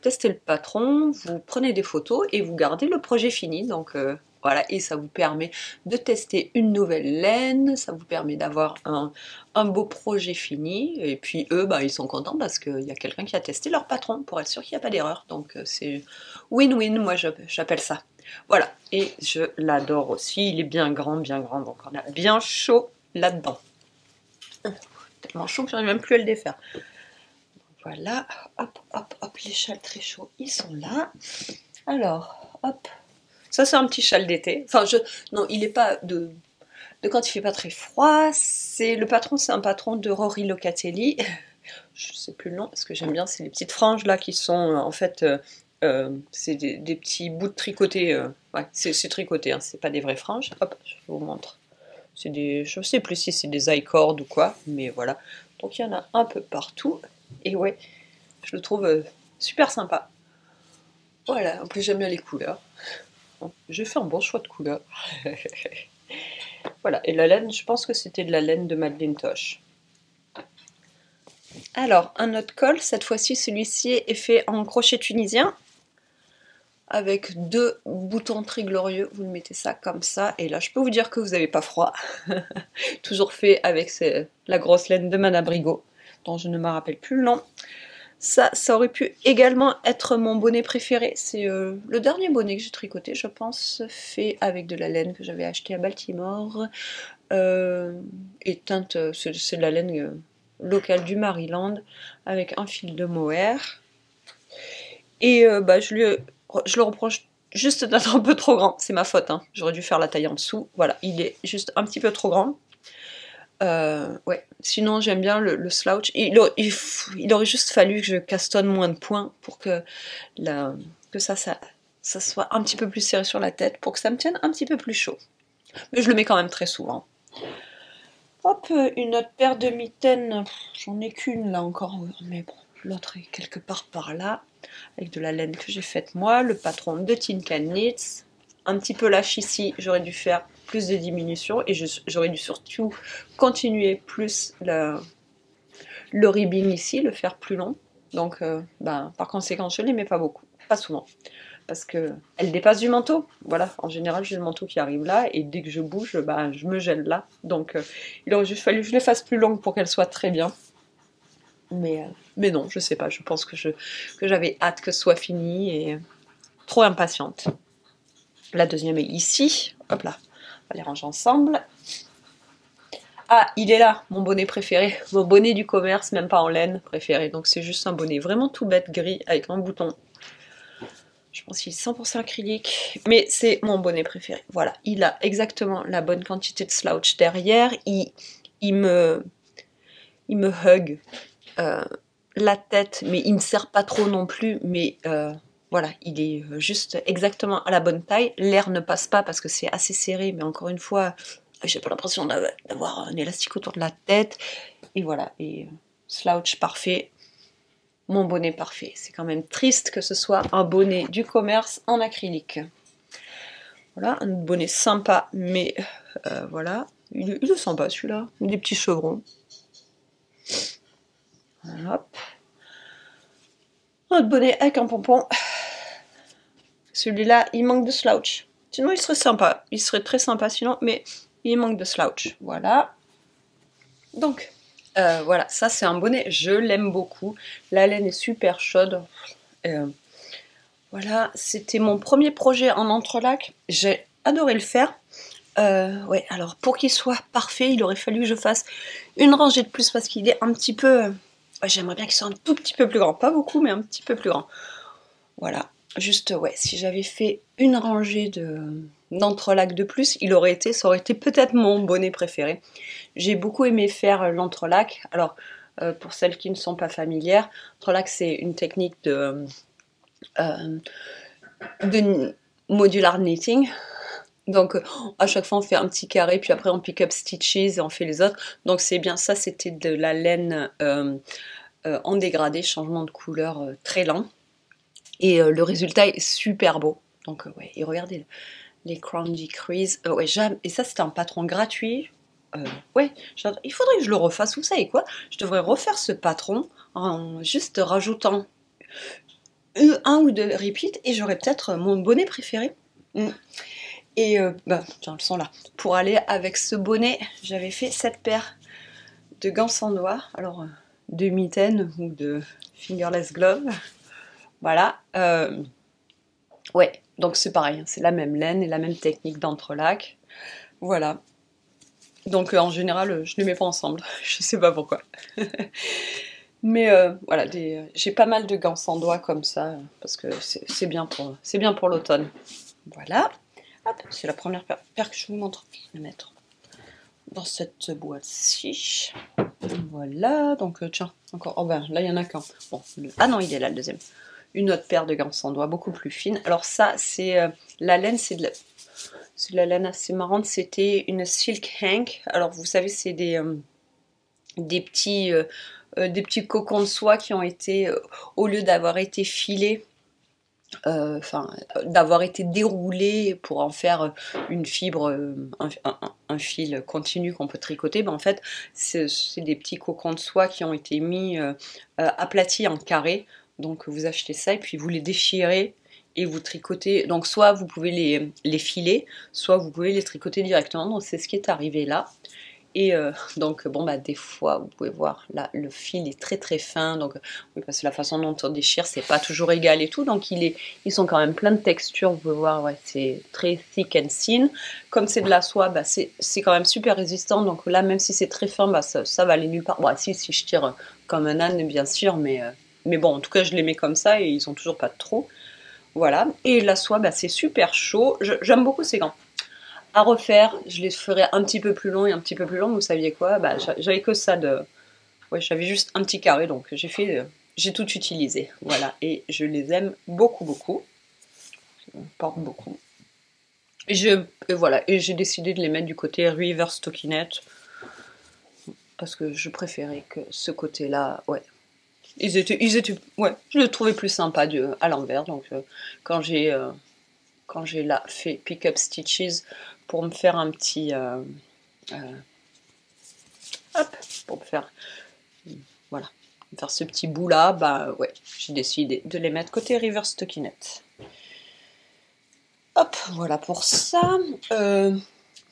testez le patron, vous prenez des photos et vous gardez le projet fini. Donc voilà, et ça vous permet de tester une nouvelle laine, ça vous permet d'avoir un beau projet fini, et puis eux, bah, ils sont contents parce qu'il y a quelqu'un qui a testé leur patron pour être sûr qu'il n'y a pas d'erreur. Donc c'est win-win, moi j'appelle ça. Voilà, et je l'adore aussi, il est bien grand, donc on a bien chaud là-dedans. Tellement chaud que j'arrive même plus à le défaire. Voilà, hop, hop, hop, les châles très chauds, ils sont là. Alors, hop, ça c'est un petit châle d'été. Enfin, non, il n'est pas de quand il fait pas très froid. Le patron, c'est un patron de Rory Locatelli. Je sais plus le nom, parce que j'aime bien, c'est les petites franges là qui sont en fait, c'est des petits bouts de tricoté. Ouais, c'est tricoté, hein, c'est pas des vraies franges. Hop, je vous montre. Je sais plus si c'est des I-cord ou quoi, mais voilà. Donc il y en a un peu partout. Et ouais, je le trouve super sympa. Voilà, en plus j'aime bien les couleurs. Bon, j'ai fait un bon choix de couleurs. Voilà, et la laine, je pense que c'était de la laine de Madeleine Tosh. Alors, un autre col, cette fois-ci, celui-ci est fait en crochet tunisien, avec 2 boutons très glorieux. Vous le mettez ça comme ça, et là, je peux vous dire que vous n'avez pas froid. Toujours fait avec la grosse laine de Madame Brigot, dont je ne me rappelle plus le nom. Ça aurait pu également être mon bonnet préféré. C'est le dernier bonnet que j'ai tricoté, je pense, fait avec de la laine que j'avais acheté à Baltimore. Et teinte, c'est de la laine locale du Maryland, avec un fil de mohair. Et bah, je le reproche juste d'être un peu trop grand. C'est ma faute, hein. J'aurais dû faire la taille en dessous. Voilà, il est juste un petit peu trop grand. Ouais. Sinon, j'aime bien le slouch. Il aurait juste fallu que je castonne moins de points pour que, ça soit un petit peu plus serré sur la tête, pour que ça me tienne un petit peu plus chaud. Mais je le mets quand même très souvent. Hop, une autre paire de mitaines. J'en ai qu'une là encore, mais bon, l'autre est quelque part par là, avec de la laine que j'ai faite moi, le patron de Tin Can Knits. Un petit peu lâche ici, j'aurais dû faire plus de diminution et j'aurais dû surtout continuer plus le ribbing ici, le faire plus long. Donc, par conséquent, je ne les mets pas beaucoup, pas souvent, parce qu'elle dépasse du manteau. Voilà, en général, j'ai le manteau qui arrive là et dès que je bouge, je me gèle là. Donc, il aurait juste fallu que je les fasse plus longues pour qu'elles soient très bien. Mais non, je sais pas, je pense que j'avais hâte que ce soit fini et trop impatiente. La deuxième est ici. Hop là, on va les ranger ensemble. Ah, il est là, mon bonnet préféré. Mon bonnet du commerce, même pas en laine, préféré. Donc c'est juste un bonnet vraiment tout bête, gris, avec un bouton. Je pense qu'il est 100% acrylique. Mais c'est mon bonnet préféré. Voilà, il a exactement la bonne quantité de slouch derrière. Il me hug la tête, mais il me serre pas trop non plus. Mais voilà, il est juste exactement à la bonne taille. L'air ne passe pas parce que c'est assez serré, mais encore une fois, j'ai pas l'impression d'avoir un élastique autour de la tête. Et voilà, et slouch parfait, mon bonnet parfait. C'est quand même triste que ce soit un bonnet du commerce en acrylique. Voilà, un bonnet sympa, mais voilà, il est sympa celui-là, des petits chevrons. Hop. Un autre bonnet avec un pompon. Celui-là, il manque de slouch. Sinon, il serait sympa. Il serait très sympa sinon, mais il manque de slouch. Voilà. Donc, voilà, ça c'est un bonnet. Je l'aime beaucoup. La laine est super chaude. Voilà, c'était mon premier projet en entrelac. J'ai adoré le faire. Ouais, alors pour qu'il soit parfait, il aurait fallu que je fasse une rangée de plus parce qu'il est un petit peu... j'aimerais bien qu'il soit un tout petit peu plus grand. Pas beaucoup, mais un petit peu plus grand. Voilà. Juste, ouais, si j'avais fait une rangée d'entrelacs de plus, ça aurait été peut-être mon bonnet préféré. J'ai beaucoup aimé faire l'entrelac. Alors, pour celles qui ne sont pas familières. Entrelac, c'est une technique de modular knitting. Donc à chaque fois on fait un petit carré, puis après on pick up stitches et on fait les autres. Donc c'est bien ça, c'était de la laine en dégradé, changement de couleur très lent. Et le résultat est super beau. Donc ouais, et regardez les crown decrease. Ouais, et ça c'était un patron gratuit. Ouais, il faudrait que je le refasse. Vous savez quoi? Je devrais refaire ce patron en juste rajoutant un ou deux repeats et j'aurais peut-être mon bonnet préféré. Et bah, tiens, le son là. Pour aller avec ce bonnet, j'avais fait cette paire de gants sans doigts. Alors, de mitaines ou de fingerless gloves. Voilà. Ouais, donc c'est pareil. C'est la même laine et la même technique d'entrelac. Voilà. Donc en général, je ne les mets pas ensemble. Je sais pas pourquoi. Mais voilà, j'ai pas mal de gants sans doigts comme ça, parce que c'est bien pour l'automne. Voilà. C'est la première paire que je vous montre. Je vais mettre dans cette boîte-ci. Voilà, donc tiens, encore. Oh ben là, il y en a qu'un. Bon, ah non, il est là le deuxième. Une autre paire de gants sans doigts, beaucoup plus fine. Alors, ça, c'est la laine, c'est de la laine assez marrante. C'était une Silk Hank. Alors, vous savez, c'est des petits cocons de soie qui ont été, au lieu d'avoir été filés, d'avoir été déroulé pour en faire une fibre, un fil continu qu'on peut tricoter, ben en fait c'est des petits cocons de soie qui ont été mis aplatis en carré. Donc vous achetez ça et puis vous les déchirez et vous tricotez. Donc soit vous pouvez les filer, soit vous pouvez les tricoter directement. Donc c'est ce qui est arrivé là. Et donc bon bah des fois vous pouvez voir là le fil est très très fin, donc oui, parce que la façon dont on déchire c'est pas toujours égal et tout, donc ils sont quand même plein de textures, vous pouvez voir, ouais, c'est très thick and thin. Comme c'est de la soie, bah, c'est quand même super résistant, donc là même si c'est très fin, bah, ça va aller nulle part. Bon, si je tire comme un âne bien sûr, mais bon en tout cas je les mets comme ça et ils ont toujours pas de trou. Voilà, et la soie bah, c'est super chaud, j'aime beaucoup ces gants. À refaire, je les ferai un petit peu plus long et un petit peu plus long. Vous saviez quoi? Bah, j'avais que ça de... Ouais, j'avais juste un petit carré, donc j'ai tout utilisé. Voilà, et je les aime beaucoup, beaucoup. Je porte beaucoup. Et voilà, et j'ai décidé de les mettre du côté River Stockinette, parce que je préférais que ce côté-là, ouais. Ils étaient, ouais, je les trouvais plus sympas à l'envers, donc quand j'ai là fait Pick Up Stitches pour me faire un petit... hop, pour me faire... Voilà, faire ce petit bout là, bah ouais, j'ai décidé de les mettre côté River Stockinette. Hop, voilà pour ça.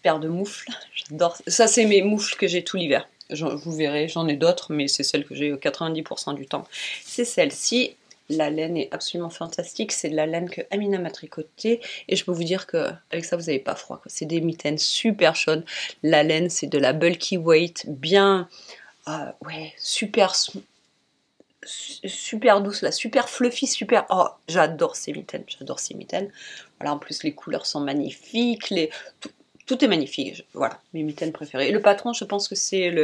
Paire de moufles, j'adore. Ça, c'est mes moufles que j'ai tout l'hiver. Vous verrez, j'en ai d'autres, mais c'est celle que j'ai 90% du temps. C'est celle-ci. La laine est absolument fantastique. C'est de la laine que Amina m'a tricotée. Et je peux vous dire qu'avec ça, vous n'avez pas froid. C'est des mitaines super chaudes. La laine, c'est de la bulky weight, bien... ouais, super douce, là, super fluffy, super... Oh, j'adore ces mitaines, Voilà, en plus, les couleurs sont magnifiques, tout est magnifique, voilà, mes mitaines préférées. Et le patron, je pense que c'est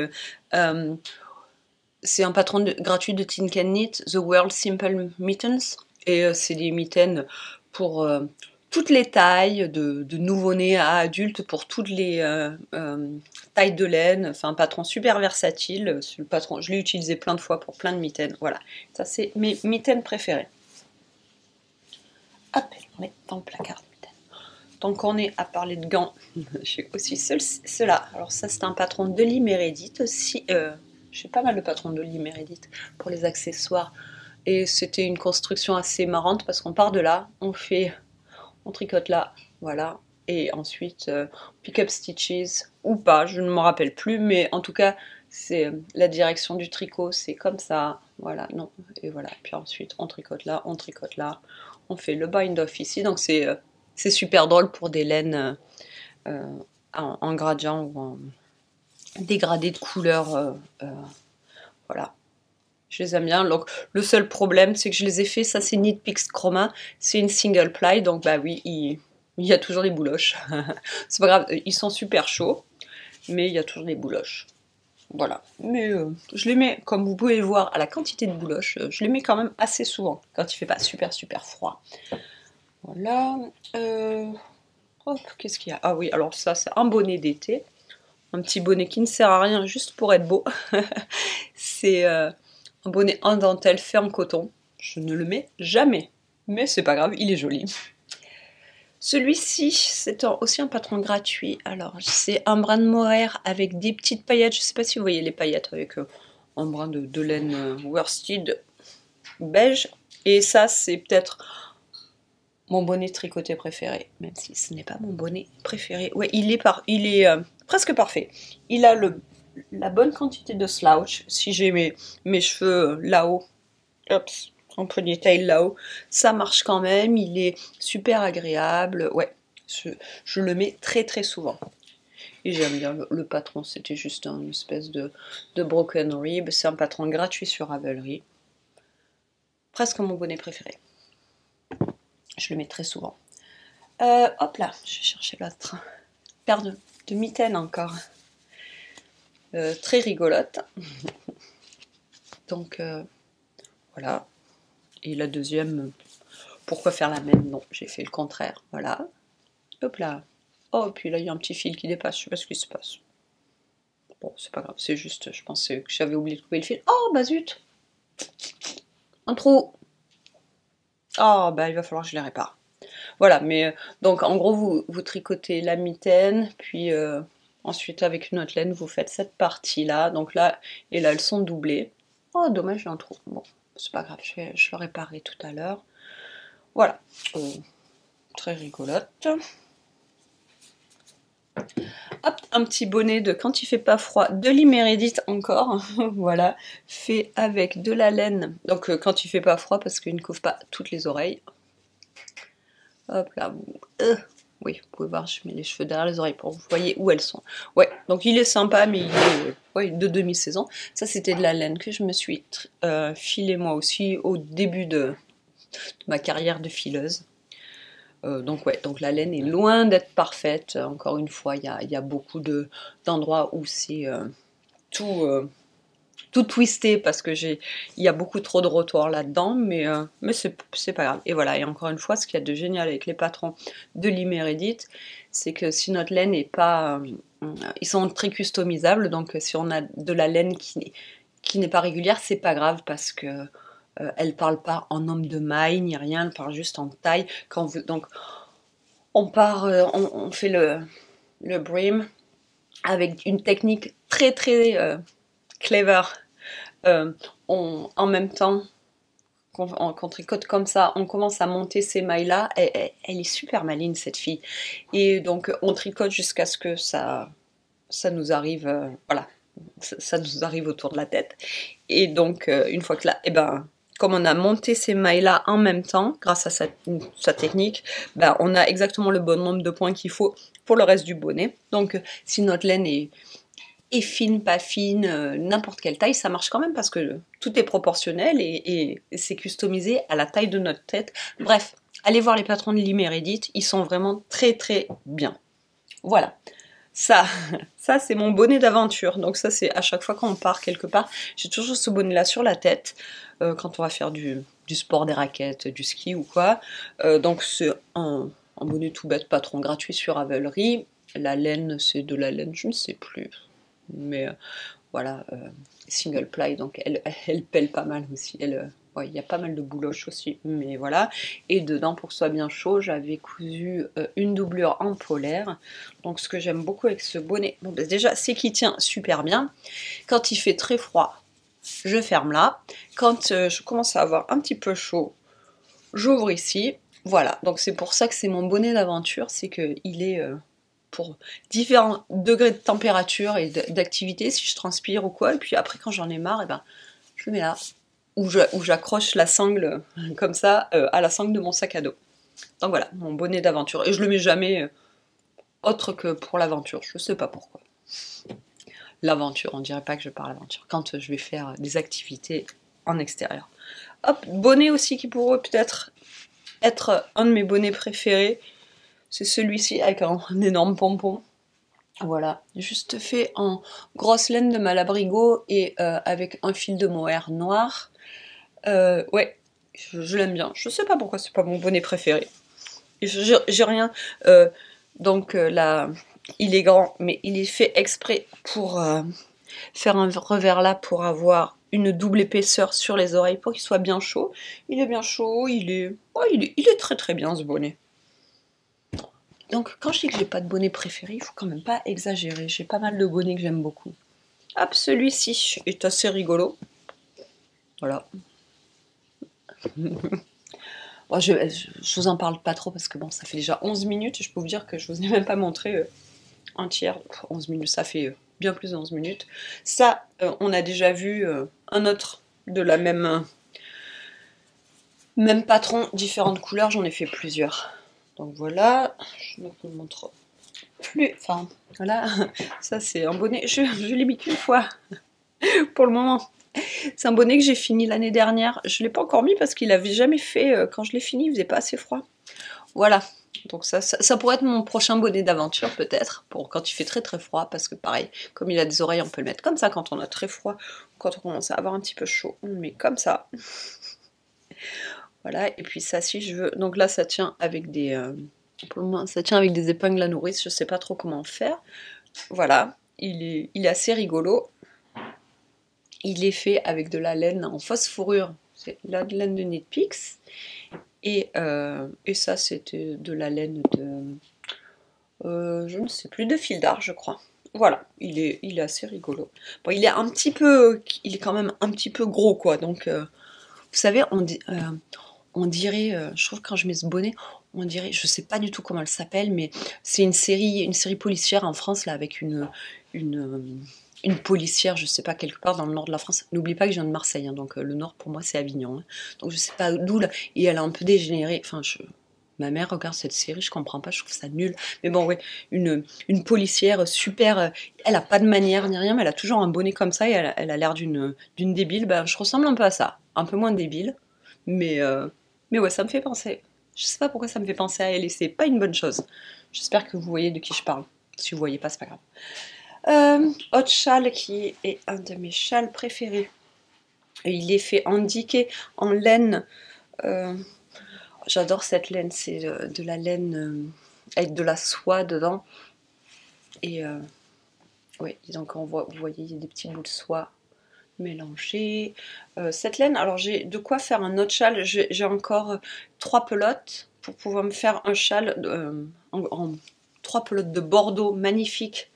c'est un patron gratuit de Tin Can Knit, The World Simple Mittens, et c'est des mitaines pour toutes les tailles, de nouveau-né à adulte, pour toutes les tailles de laine. Enfin, un patron super versatile. Le patron, je l'ai utilisé plein de fois pour plein de mitaines. Voilà, ça c'est mes mitaines préférées. Hop, on est dans le placard de mitaines. Tant qu'on est à parler de gants, j'ai aussi ceux-là. Alors ça c'est un patron de Lee Meredith aussi. J'ai pas mal de patrons de Lee Meredith pour les accessoires. Et c'était une construction assez marrante parce qu'on part de là, on tricote là, voilà, et ensuite pick up stitches ou pas, je ne m'en rappelle plus, mais en tout cas c'est la direction du tricot, c'est comme ça, voilà, non, et voilà, puis ensuite on tricote là, on fait le bind off ici, donc c'est super drôle pour des laines en gradient ou en dégradé de couleur, voilà. Je les aime bien. Donc, le seul problème, c'est que je les ai fait. Ça, c'est Knit Picks Chroma. C'est une single ply. Donc, bah oui, il y a toujours des bouloches. C'est pas grave. Ils sont super chauds. Mais il y a toujours des bouloches. Voilà, mais je les mets, comme vous pouvez le voir, à la quantité de bouloches, je les mets quand même assez souvent, quand il fait pas super super froid. Voilà, hop, qu'est-ce qu'il y a? Ah oui, alors ça c'est un bonnet d'été, un petit bonnet qui ne sert à rien, juste pour être beau. C'est un bonnet en dentelle fait en coton, je ne le mets jamais, mais c'est pas grave, il est joli. Celui-ci, c'est aussi un patron gratuit. Alors, c'est un brin de mohair avec des petites paillettes. Je ne sais pas si vous voyez les paillettes avec un brin de laine worsted beige. Et ça, c'est peut-être mon bonnet tricoté préféré, même si ce n'est pas mon bonnet préféré. Ouais, il est presque parfait. Il a la bonne quantité de slouch. Si j'ai mes cheveux là-haut, hop, en ponytail là-haut, ça marche quand même. Il est super agréable. Ouais. Je le mets très très souvent. Et j'aime bien le patron, c'était juste une espèce de broken rib. C'est un patron gratuit sur Ravelry. Presque mon bonnet préféré. Je le mets très souvent. Hop là, je vais chercher l'autre. Paire de mitaines encore. Très rigolote. Donc voilà. Et la deuxième, pourquoi faire la même? Non, j'ai fait le contraire. Voilà. Hop là. Oh, puis là, il y a un petit fil qui dépasse. Je sais pas ce qui se passe. Bon, c'est pas grave. C'est juste, je pensais que j'avais oublié de couper le fil. Oh, bah zut! Un trou! Oh, bah il va falloir que je les répare. Voilà, mais donc en gros, vous tricotez la mitaine, puis ensuite avec une autre laine, vous faites cette partie-là. Donc là, et là, elles sont doublées. Oh, dommage, j'ai un trou. Bon, c'est pas grave, je le réparerai tout à l'heure. Voilà. Très rigolote. Hop, un petit bonnet de quand il fait pas froid, de l'Imérédite encore, voilà, fait avec de la laine, donc quand il fait pas froid parce qu'il ne couvre pas toutes les oreilles. Hop là, oui, vous pouvez voir, je mets les cheveux derrière les oreilles pour que vous voyez où elles sont. Ouais, donc il est sympa, mais il est ouais, de demi-saison. Ça, c'était de la laine que je me suis filée moi aussi au début de ma carrière de fileuse. Donc ouais, donc la laine est loin d'être parfaite. Encore une fois, il y a beaucoup d'endroits où c'est tout twisté parce que il y a beaucoup trop de rotoirs là-dedans, mais c'est pas grave. Et voilà, et encore une fois, ce qu'il y a de génial avec les patrons de l'Imérédite, c'est que si notre laine n'est pas... ils sont très customisables, donc si on a de la laine qui n'est pas régulière, c'est pas grave parce que elle parle pas en nombre de mailles ni rien, elle parle juste en taille. Donc on part, on fait le brim avec une technique très très clever. En même temps qu'on tricote comme ça, on commence à monter ces mailles-là. Elle est super maligne cette fille. Et donc on tricote jusqu'à ce que ça nous arrive, voilà, ça nous arrive autour de la tête. Et donc une fois que là, eh ben, comme on a monté ces mailles-là en même temps, grâce à sa technique, ben, on a exactement le bon nombre de points qu'il faut pour le reste du bonnet. Donc si notre laine est fine, pas fine, n'importe quelle taille, ça marche quand même parce que tout est proportionnel et c'est customisé à la taille de notre tête. Bref, allez voir les patrons de l'Imérédite, ils sont vraiment très très bien. Voilà. Ça c'est mon bonnet d'aventure. Donc ça, c'est à chaque fois qu'on part quelque part, j'ai toujours ce bonnet-là sur la tête quand on va faire du sport, des raquettes, du ski ou quoi. Donc c'est un bonnet tout bête, patron gratuit sur Ravelry. La laine, c'est de la laine, je ne sais plus. Mais voilà, single ply, donc elle pèle pas mal aussi. Ouais, il y a pas mal de bouloches aussi, mais voilà. Et dedans, pour que ce soit bien chaud, j'avais cousu une doublure en polaire. Donc ce que j'aime beaucoup avec ce bonnet, bon, bah, déjà, c'est qu'il tient super bien. Quand il fait très froid, je ferme là. Quand je commence à avoir un petit peu chaud, j'ouvre ici. Voilà, donc c'est pour ça que c'est mon bonnet d'aventure, c'est qu'il est... pour différents degrés de température et d'activité, si je transpire ou quoi. Et puis après, quand j'en ai marre, et ben, je le mets là. Ou j'accroche la sangle comme ça à la sangle de mon sac à dos. Donc voilà, mon bonnet d'aventure. Et je le mets jamais autre que pour l'aventure. Je sais pas pourquoi. L'aventure, on dirait pas que je pars à l'aventure. Quand je vais faire des activités en extérieur. Hop, bonnet aussi qui pourrait peut-être être un de mes bonnets préférés. C'est celui-ci avec un énorme pompon. Voilà, juste fait en grosse laine de Malabrigo et avec un fil de mohair noir. Ouais, je l'aime bien. Je sais pas pourquoi c'est pas mon bonnet préféré. J'ai rien. Donc là, il est grand, mais il est fait exprès pour faire un revers là pour avoir une double épaisseur sur les oreilles pour qu'il soit bien chaud. Il est bien chaud, ouais, il est très très bien ce bonnet. Donc quand je dis que j'ai pas de bonnet préféré, il faut quand même pas exagérer. J'ai pas mal de bonnets que j'aime beaucoup. Hop, celui-ci est assez rigolo. Voilà. Bon, je vous en parle pas trop parce que bon, ça fait déjà 11 minutes et je peux vous dire que je vous ai même pas montré un tiers. 11 minutes, ça fait bien plus de 11 minutes. Ça, on a déjà vu un autre de la même patron, différentes couleurs, j'en ai fait plusieurs. Donc voilà, je ne vous montre plus. Enfin, voilà, ça c'est un bonnet, je l'ai mis qu'une fois pour le moment. C'est un bonnet que j'ai fini l'année dernière. Je ne l'ai pas encore mis parce qu'il avait jamais fait, quand je l'ai fini, il faisait pas assez froid. Voilà, donc ça pourrait être mon prochain bonnet d'aventure peut-être, pour quand il fait très très froid, parce que pareil, comme il a des oreilles, on peut le mettre comme ça quand on a très froid, quand on commence à avoir un petit peu chaud, on le met comme ça. Voilà, et puis ça si je veux, donc là ça tient avec des... pour le moment, ça tient avec des épingles à nourrice, je sais pas trop comment faire. Voilà, il est assez rigolo. Il est fait avec de la laine en fausse fourrure, c'est la laine de Knitpicks. Et ça, c'était de la laine de... je ne sais plus, de fil d'art, je crois. Voilà, il est assez rigolo. Bon, il est un petit peu... Il est quand même un petit peu gros, quoi. Donc, vous savez, on dirait... je trouve que quand je mets ce bonnet, on dirait... Je sais pas du tout comment elle s'appelle, mais c'est une série policière en France, là, avec une, une policière, je sais pas, quelque part dans le nord de la France. N'oublie pas que je viens de Marseille, hein, donc le nord pour moi c'est Avignon. Hein. Donc je sais pas d'où, là, et elle a un peu dégénéré. Enfin, ma mère regarde cette série, je comprends pas, je trouve ça nul. Mais bon, ouais, une policière super. Elle a pas de manière ni rien, mais elle a toujours un bonnet comme ça et elle a l'air d'une débile. Ben, je ressemble un peu à ça, un peu moins débile, mais, euh, mais ouais, ça me fait penser. Je sais pas pourquoi ça me fait penser à elle et c'est pas une bonne chose. J'espère que vous voyez de qui je parle. Si vous voyez pas, c'est pas grave. Autre châle qui est un de mes châles préférés. Il est fait indiqué en laine. Euh, J'adore cette laine, c'est de la laine avec de la soie dedans. Et oui, donc vous voyez, il y a des petits bouts de soie mélangés. Cette laine, alors j'ai de quoi faire un autre châle. J'ai encore 3 pelotes pour pouvoir me faire un châle en 3 pelotes de Bordeaux magnifiques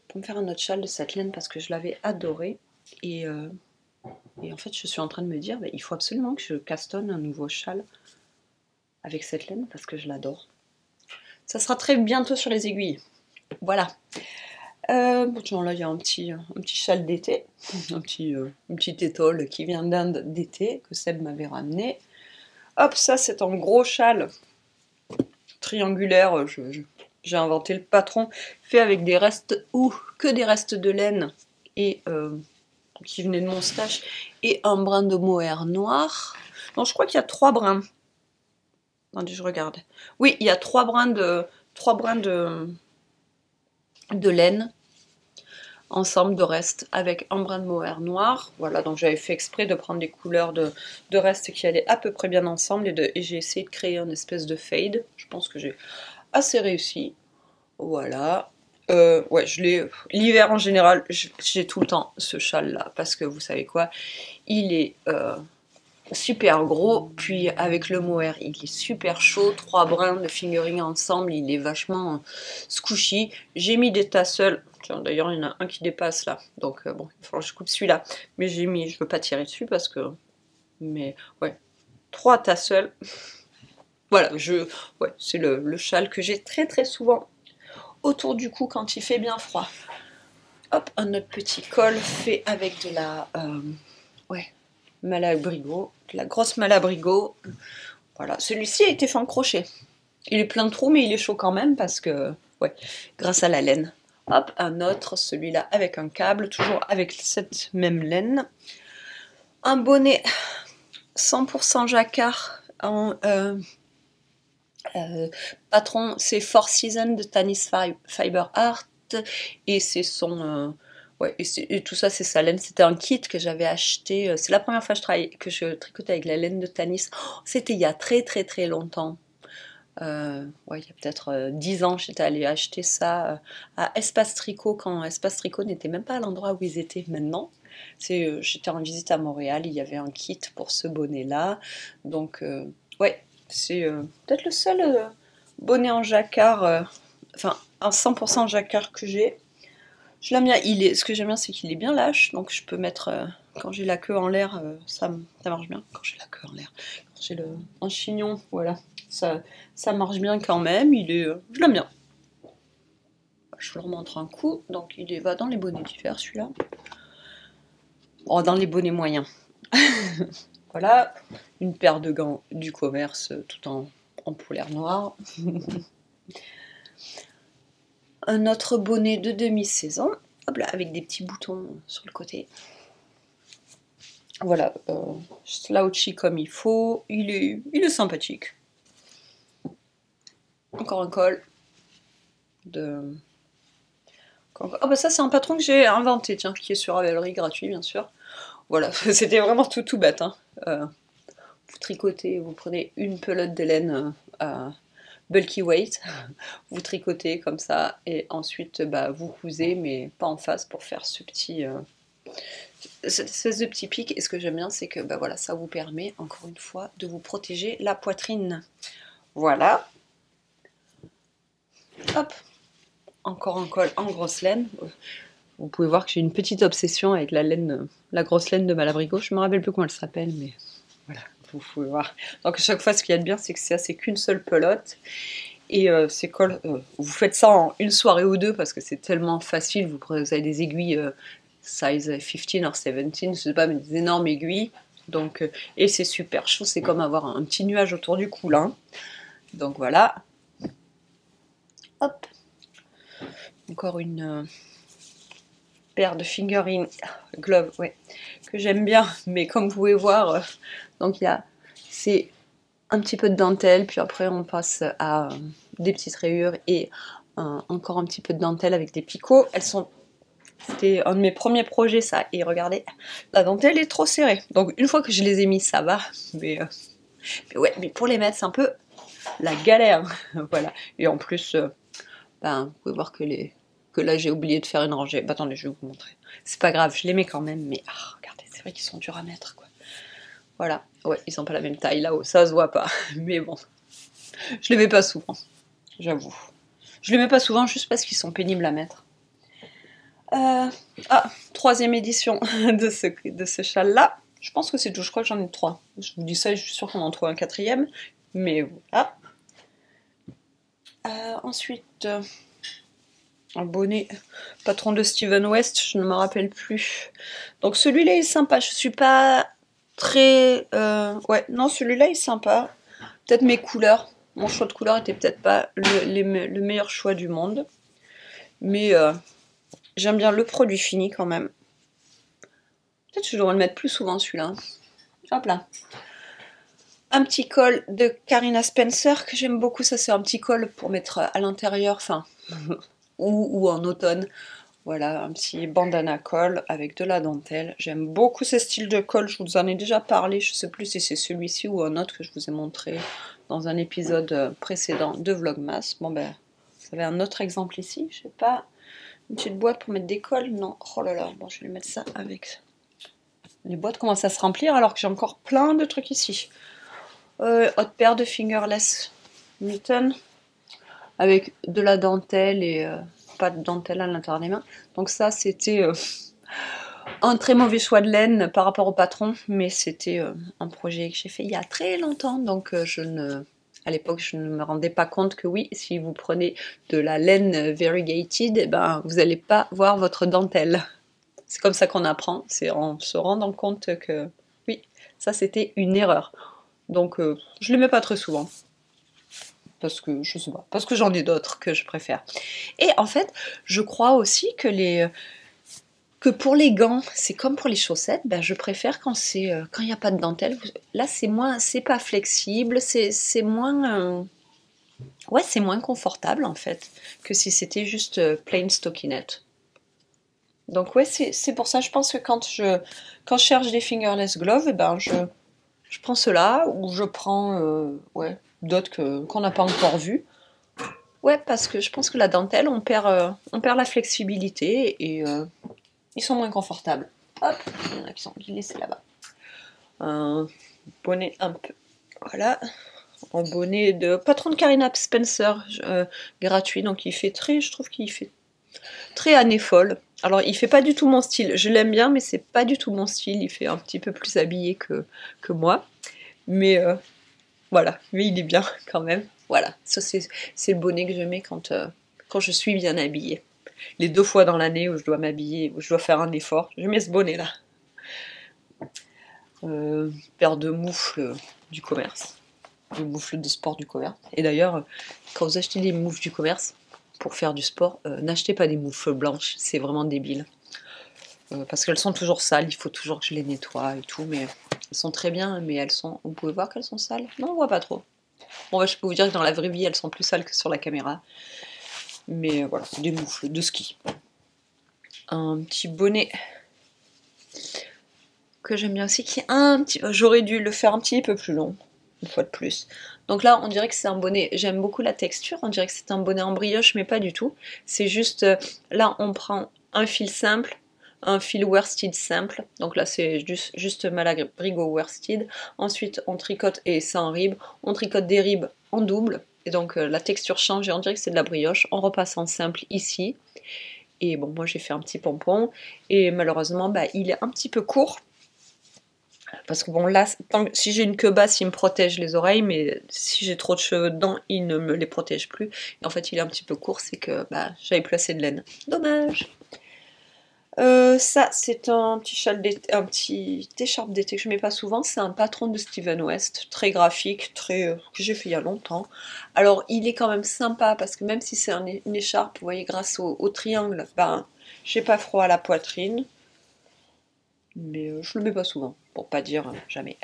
pour me faire un autre châle de cette laine parce que je l'avais adoré. Et, en fait, je suis en train de me dire, bah, il faut absolument que je castonne un nouveau châle avec cette laine parce que je l'adore. Ça sera très bientôt sur les aiguilles. Voilà. Bon, là, il y a un petit châle d'été, une petite étole qui vient d'Inde d'été que Seb m'avait ramené. Hop, ça, c'est un gros châle triangulaire. J'ai inventé le patron, fait avec des restes ou que des restes de laine et qui venait de mon stash, et un brin de mohair noir. Non, je crois qu'il y a 3 brins. Attendez, je regarde. Oui, il y a 3 brins de laine ensemble de reste avec un brin de mohair noir. Voilà, donc j'avais fait exprès de prendre des couleurs de reste qui allaient à peu près bien ensemble et j'ai essayé de créer une espèce de fade. Je pense que j'ai assez réussi. Voilà. Ouais, l'hiver en général, j'ai tout le temps ce châle là parce que vous savez quoi, il est super gros, puis avec le mohair il est super chaud, 3 brins de fingering ensemble, il est vachement squishy. J'ai mis des tassels, tiens d'ailleurs il y en a un qui dépasse là, donc bon, il va falloir que je coupe celui-là, mais je veux pas tirer dessus parce que, mais ouais, 3 tassels. Voilà, ouais, c'est le châle que j'ai très très souvent autour du cou quand il fait bien froid. Hop, un autre petit col fait avec de la ouais, Malabrigo, de la grosse Malabrigo. Voilà, celui-ci a été fait en crochet. Il est plein de trous, mais il est chaud quand même parce que, ouais, grâce à la laine. Hop, un autre, celui-là avec un câble, toujours avec cette même laine. Un bonnet 100% jacquard en patron, c'est Four Seasons de Tanis Fiber Art. veste, et c'est son... ouais, et tout ça, c'est sa laine. C'était un kit que j'avais acheté. C'est la première fois que je tricotais avec la laine de Tanis. Oh, c'était il y a très très très longtemps. Ouais, il y a peut-être 10 ans, j'étais allée acheter ça à Espace Tricot, quand Espace Tricot n'était même pas à l'endroit où ils étaient maintenant. J'étais en visite à Montréal, il y avait un kit pour ce bonnet-là. Donc, ouais, c'est peut-être le seul bonnet en jacquard, enfin, un 100% jacquard que j'ai. Je l'aime bien. Ce que j'aime bien, c'est qu'il est bien lâche, donc je peux mettre, quand j'ai la queue en l'air, ça marche bien. Quand j'ai la queue en l'air, quand j'ai un chignon, voilà, ça marche bien quand même. Je l'aime bien. Je vous le remontre un coup. Donc il va dans les bonnets d'hiver, celui-là. Oh, dans les bonnets moyens. Voilà, une paire de gants du commerce, tout en polaire noir. Un autre bonnet de demi-saison, hop là, avec des petits boutons sur le côté. Voilà, slouchy comme il faut, il est sympathique. Encore un col de... Oh bah ça c'est un patron que j'ai inventé, tiens, qui est sur Ravelry, gratuit bien sûr. Voilà, c'était vraiment tout bête. Hein. Vous tricotez, vous prenez une pelote de laine bulky weight, vous tricotez comme ça, et ensuite bah, vous cousez, mais pas en face pour faire cette espèce de petit pic. Et ce que j'aime bien, c'est que bah, voilà, ça vous permet, encore une fois, de vous protéger la poitrine. Voilà. Hop. Encore un col en grosse laine. Vous pouvez voir que j'ai une petite obsession avec la laine, la grosse laine de Malabrigo. Je me rappelle plus comment elle s'appelle, mais voilà, vous pouvez voir. Donc à chaque fois, ce qu'il y a de bien, c'est que c'est qu'une seule pelote. Et ces cols, vous faites ça en une soirée ou deux parce que c'est tellement facile. Vous avez des aiguilles size 15 ou 17, je sais pas, mais des énormes aiguilles. Donc, et c'est super chaud, c'est comme avoir un petit nuage autour du cou là. Donc voilà. Hop. Encore une paire de fingering glove, ouais, que j'aime bien, mais comme vous pouvez voir, donc c'est un petit peu de dentelle, puis après on passe à des petites rayures et encore un petit peu de dentelle avec des picots. C'était un de mes premiers projets ça, et regardez, la dentelle est trop serrée. Donc une fois que je les ai mis, ça va, mais ouais, mais pour les mettre, c'est un peu la galère, voilà. Et en plus, ben, vous pouvez voir que là j'ai oublié de faire une rangée. Bah attendez, je vais vous montrer. C'est pas grave, je les mets quand même, mais regardez, c'est vrai qu'ils sont durs à mettre, quoi. Voilà, ouais, ils sont pas la même taille là-haut, ça se voit pas, mais bon. Je les mets pas souvent, j'avoue. Je les mets pas souvent juste parce qu'ils sont pénibles à mettre. Troisième édition de ce châle-là. Je pense que c'est tout, je crois que j'en ai 3. Je vous dis ça, je suis sûre qu'on en trouve un 4e, mais voilà. Ensuite, un bonnet patron de Steven West, je ne me rappelle plus. Donc celui-là est sympa, je suis pas très... ouais, non, celui-là est sympa. Peut-être mes couleurs. Mon choix de couleurs était peut-être pas le meilleur choix du monde. Mais j'aime bien le produit fini quand même. Peut-être que je devrais le mettre plus souvent celui-là. Hop là. Un petit col de Carina Spencer que j'aime beaucoup. Ça c'est un petit col pour mettre à l'intérieur, enfin, ou en automne. Voilà, un petit bandana col avec de la dentelle. J'aime beaucoup ce style de col, je vous en ai déjà parlé, je ne sais plus si c'est celui-ci ou un autre que je vous ai montré dans un épisode précédent de Vlogmas. Bon ben, vous avez un autre exemple ici, je sais pas, une petite boîte pour mettre des cols, non, oh là là, bon je vais mettre ça avec... Les boîtes commencent à se remplir alors que j'ai encore plein de trucs ici. Autre paire de fingerless mitten avec de la dentelle et... pas de dentelle à l'intérieur des mains. Donc ça, c'était un très mauvais choix de laine par rapport au patron, mais c'était un projet que j'ai fait il y a très longtemps, donc à l'époque, je ne me rendais pas compte que oui, si vous prenez de la laine variegated, eh ben, vous n'allez pas voir votre dentelle. C'est comme ça qu'on apprend, c'est en se rendant compte que oui, ça c'était une erreur. Donc je ne les mets pas très souvent. Parce que je sais pas, parce que j'en ai d'autres que je préfère. Et en fait, je crois aussi que pour les gants, c'est comme pour les chaussettes, ben je préfère quand quand il n'y a pas de dentelle. Là, c'est pas flexible, c'est moins Ouais, c'est moins confortable en fait que si c'était juste plain stockinette. Donc ouais, c'est pour ça, je pense que quand je cherche des fingerless gloves, eh ben je prends ceux-là ou je prends ouais, d'autres qu'on n'a pas encore vus. Ouais, parce que je pense que la dentelle, on perd la flexibilité et ils sont moins confortables. Hop, il y en a qui sont glissés là-bas. Un bonnet un peu... Voilà, un bonnet de patron de Carina Spencer, gratuit, donc il fait très... Je trouve qu'il fait très année folle. Alors, il fait pas du tout mon style. Je l'aime bien, mais c'est pas du tout mon style. Il fait un petit peu plus habillé que moi. Mais voilà, mais il est bien quand même. Voilà, ça c'est le bonnet que je mets quand je suis bien habillée. Les 2 fois dans l'année où je dois m'habiller, où je dois faire un effort, je mets ce bonnet-là. Paire de moufles du commerce. Des moufles de sport du commerce. Et d'ailleurs, quand vous achetez des moufles du commerce pour faire du sport, n'achetez pas des moufles blanches, c'est vraiment débile. Parce qu'elles sont toujours sales, il faut toujours que je les nettoie et tout, mais elles sont très bien, mais elles sont... Vous pouvez voir qu'elles sont sales? Non, on voit pas trop. Bon, bah, je peux vous dire que dans la vraie vie, elles sont plus sales que sur la caméra. Mais voilà, c'est des moufles de ski. Un petit bonnet que j'aime bien aussi, qui est un petit... J'aurais dû le faire un petit peu plus long, une fois de plus. Donc là, on dirait que c'est un bonnet... J'aime beaucoup la texture, on dirait que c'est un bonnet en brioche, mais pas du tout. C'est juste... Là, on prend un fil simple, un fil worsted simple. Donc là, c'est juste Malabrigo worsted. Ensuite, on tricote, et sans ribs, on tricote des ribs en double. Et donc, la texture change, et on dirait que c'est de la brioche. On repasse en simple ici. Et bon, moi, j'ai fait un petit pompon. Et malheureusement, bah, il est un petit peu court. Parce que bon, là, si j'ai une queue basse, il me protège les oreilles, mais si j'ai trop de cheveux dedans, il ne me les protège plus. Et en fait, il est un petit peu court, c'est que bah, j'avais plus assez de laine. Dommage. Ça, c'est un petit châle d'été, un petit écharpe d'été que je mets pas souvent. C'est un patron de Steven West, très graphique, que j'ai fait il y a longtemps. Alors, il est quand même sympa parce que même si c'est une écharpe, vous voyez, grâce au triangle, ben, j'ai pas froid à la poitrine. Mais je le mets pas souvent, pour pas dire jamais.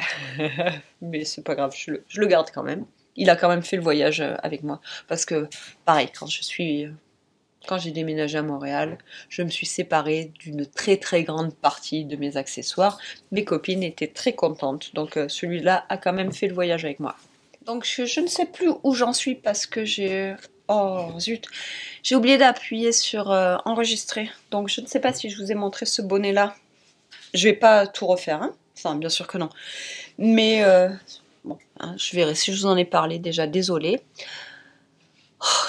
Mais c'est pas grave, je le garde quand même. Il a quand même fait le voyage avec moi. Parce que, pareil, quand j'ai déménagé à Montréal, je me suis séparée d'une très très grande partie de mes accessoires. Mes copines étaient très contentes, donc celui-là a quand même fait le voyage avec moi. Donc je ne sais plus où j'en suis parce que j'ai... Oh zut, j'ai oublié d'appuyer sur enregistrer. Donc je ne sais pas si je vous ai montré ce bonnet-là. Je vais pas tout refaire, hein. Enfin, bien sûr que non. Mais bon, hein, je verrai si je vous en ai parlé déjà, désolée.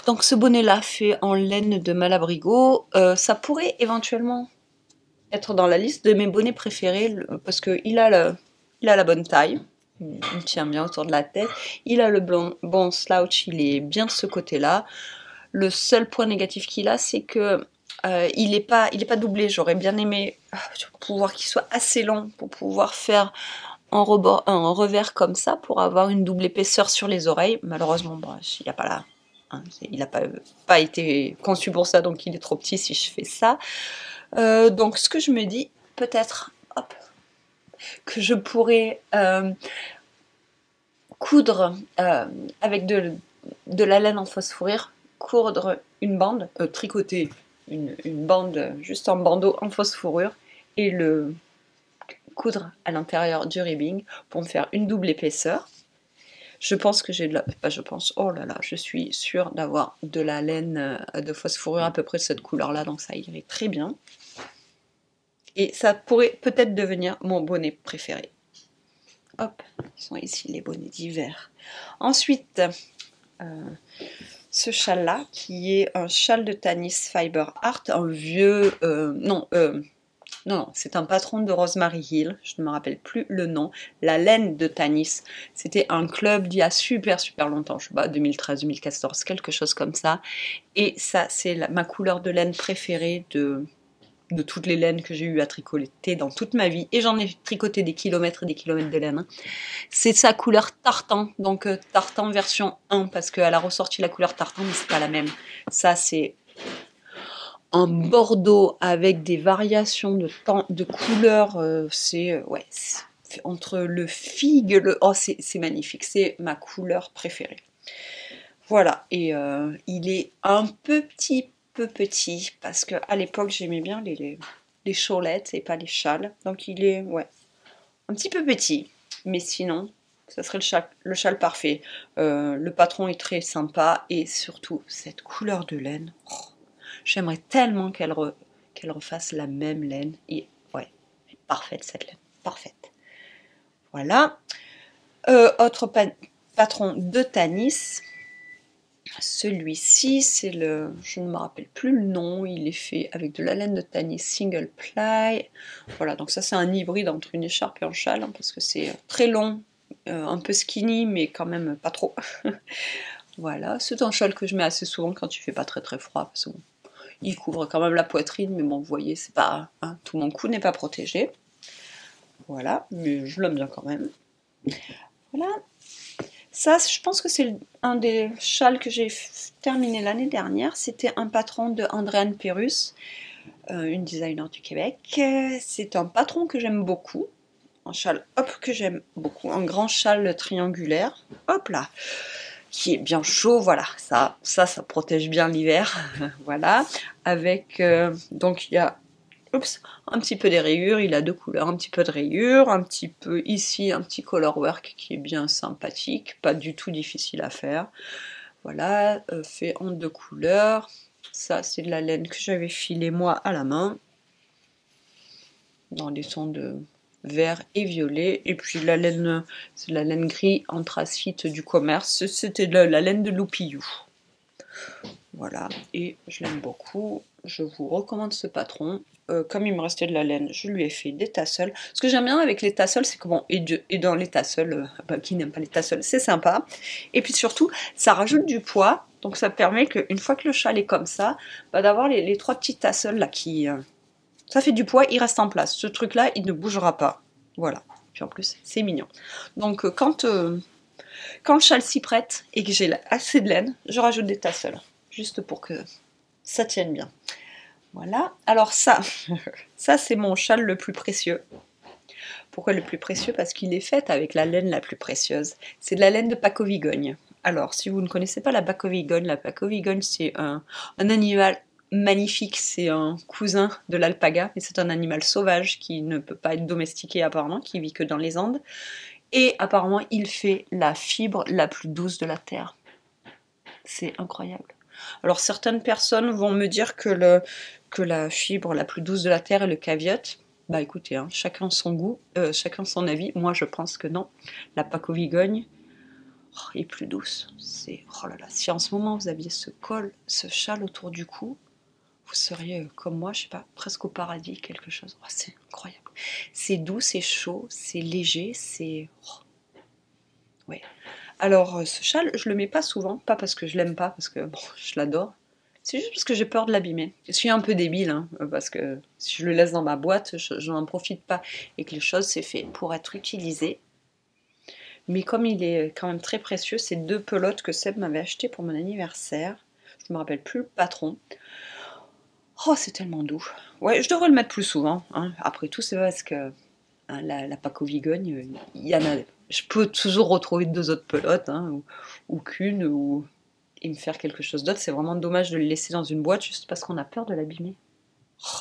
Donc ce bonnet-là fait en laine de Malabrigo, ça pourrait éventuellement être dans la liste de mes bonnets préférés parce qu'il a la bonne taille, il tient bien autour de la tête, il a le bon slouch, il est bien de ce côté-là. Le seul point négatif qu'il a, c'est que il est pas doublé. J'aurais bien aimé pouvoir qu'il soit assez long pour pouvoir faire un revers comme ça pour avoir une double épaisseur sur les oreilles. Malheureusement, bon, il n'a pas là. Hein, il n'a pas été conçu pour ça, donc il est trop petit si je fais ça. Donc ce que je me dis, peut-être que je pourrais coudre avec de la laine en phosphoryre, coudre une bande, tricoter une bande juste en bandeau en phosphoryre et le coudre à l'intérieur du ribbing pour me faire une double épaisseur. Je pense que j'ai de la... Pas je pense, oh là là, je suis sûre d'avoir de la laine de phosphoryre à peu près de cette couleur-là, donc ça irait très bien. Et ça pourrait peut-être devenir mon bonnet préféré. Hop, ils sont ici les bonnets d'hiver. Ensuite, ce châle-là, qui est un châle de Tanis Fiber Art, un vieux... non, c'est un patron de Rosemary Hill, je ne me rappelle plus le nom. La laine de Tanis, c'était un club d'il y a super longtemps, je sais pas, 2013, 2014, quelque chose comme ça. Et ça, c'est ma couleur de laine préférée de toutes les laines que j'ai eu à tricoter dans toute ma vie. Et j'en ai tricoté des kilomètres et des kilomètres de laine. C'est sa couleur tartan, donc tartan version 1, parce qu'elle a ressorti la couleur tartan, mais c'est pas la même. Ça, c'est un bordeaux avec des variations de couleurs, ouais, entre le figue, oh c'est magnifique, c'est ma couleur préférée. Voilà, et il est un petit peu petit, parce qu'à l'époque j'aimais bien les chaulettes et pas les châles. Donc il est, ouais, un petit peu petit, mais sinon, ça serait le châle parfait. Le patron est très sympa, et surtout, cette couleur de laine, oh, j'aimerais tellement qu'elle refasse la même laine. Et ouais, parfaite cette laine, parfaite. Voilà. Autre patron de Tanis. Celui-ci, c'est le... Je ne me rappelle plus le nom. Il est fait avec de la laine de Tanis single ply. Voilà, donc ça c'est un hybride entre une écharpe et un châle, hein, parce que c'est très long, un peu skinny, mais quand même pas trop. Voilà, c'est un châle que je mets assez souvent quand il fait pas très très froid, parce que bon, il couvre quand même la poitrine, mais bon, vous voyez, c'est pas... hein, tout mon cou n'est pas protégé. Voilà, mais je l'aime bien quand même. Voilà. Ça, je pense que c'est un des châles que j'ai terminé l'année dernière. C'était un patron de Andréane Perrus, une designer du Québec. C'est un patron que j'aime beaucoup. Un châle, hop, que j'aime beaucoup. Un grand châle triangulaire, hop là, qui est bien chaud. Voilà, ça protège bien l'hiver. Voilà, avec, donc il y a... Oups, un petit peu des rayures, il a deux couleurs, un petit peu de rayures, un petit peu ici, un petit color work qui est bien sympathique, pas du tout difficile à faire. Voilà, fait en deux couleurs. Ça, c'est de la laine que j'avais filée moi à la main, dans des tons de vert et violet. Et puis la laine, c'est de la laine gris anthracite du commerce, c'était de la laine de Loupillou. Voilà, et je l'aime beaucoup, je vous recommande ce patron. Comme il me restait de la laine, je lui ai fait des tassels. Ce que j'aime bien avec les tassels, c'est que bon, et dans les tassels, qui n'aime pas les tassels, c'est sympa. Et puis surtout, ça rajoute du poids, donc ça permet qu'une fois que le châle est comme ça, d'avoir les trois petits tassels là qui... ça fait du poids, il reste en place. Ce truc-là, il ne bougera pas. Voilà. Puis en plus, c'est mignon. Donc quand le châle s'y prête et que j'ai assez de laine, je rajoute des tassels, juste pour que ça tienne bien. Voilà, alors ça, ça c'est mon châle le plus précieux. Pourquoi le plus précieux? Parce qu'il est fait avec la laine la plus précieuse. C'est de la laine de Paco-Vigogne. Alors, si vous ne connaissez pas la Paco-Vigogne, c'est un animal magnifique, c'est un cousin de l'alpaga, mais c'est un animal sauvage qui ne peut pas être domestiqué apparemment, qui vit que dans les Andes. Et apparemment, il fait la fibre la plus douce de la terre. C'est incroyable. Alors certaines personnes vont me dire que la fibre la plus douce de la terre est le caviote. Bah écoutez, hein, chacun son goût, chacun son avis. Moi je pense que non. La Paco-Vigogne est plus douce. C'est, oh là là, si en ce moment vous aviez ce col, ce châle autour du cou, vous seriez comme moi, je sais pas, presque au paradis, quelque chose. Oh, c'est incroyable. C'est doux, c'est chaud, c'est léger, c'est... Oh. Ouais. Alors, ce châle, je le mets pas souvent, pas parce que je l'aime pas, parce que bon, je l'adore. C'est juste parce que j'ai peur de l'abîmer. Je suis un peu débile, hein, parce que si je le laisse dans ma boîte, je n'en profite pas. Et que les choses, c'est fait pour être utilisé. Mais comme il est quand même très précieux, c'est deux pelotes que Seb m'avait achetées pour mon anniversaire. Je me rappelle plus le patron. Oh, c'est tellement doux. Ouais, je devrais le mettre plus souvent, hein. Après tout, c'est parce que hein, la Paco-Vigogne, il y en a... Je peux toujours retrouver deux autres pelotes, hein, ou qu'une, et me faire quelque chose d'autre. C'est vraiment dommage de le laisser dans une boîte juste parce qu'on a peur de l'abîmer.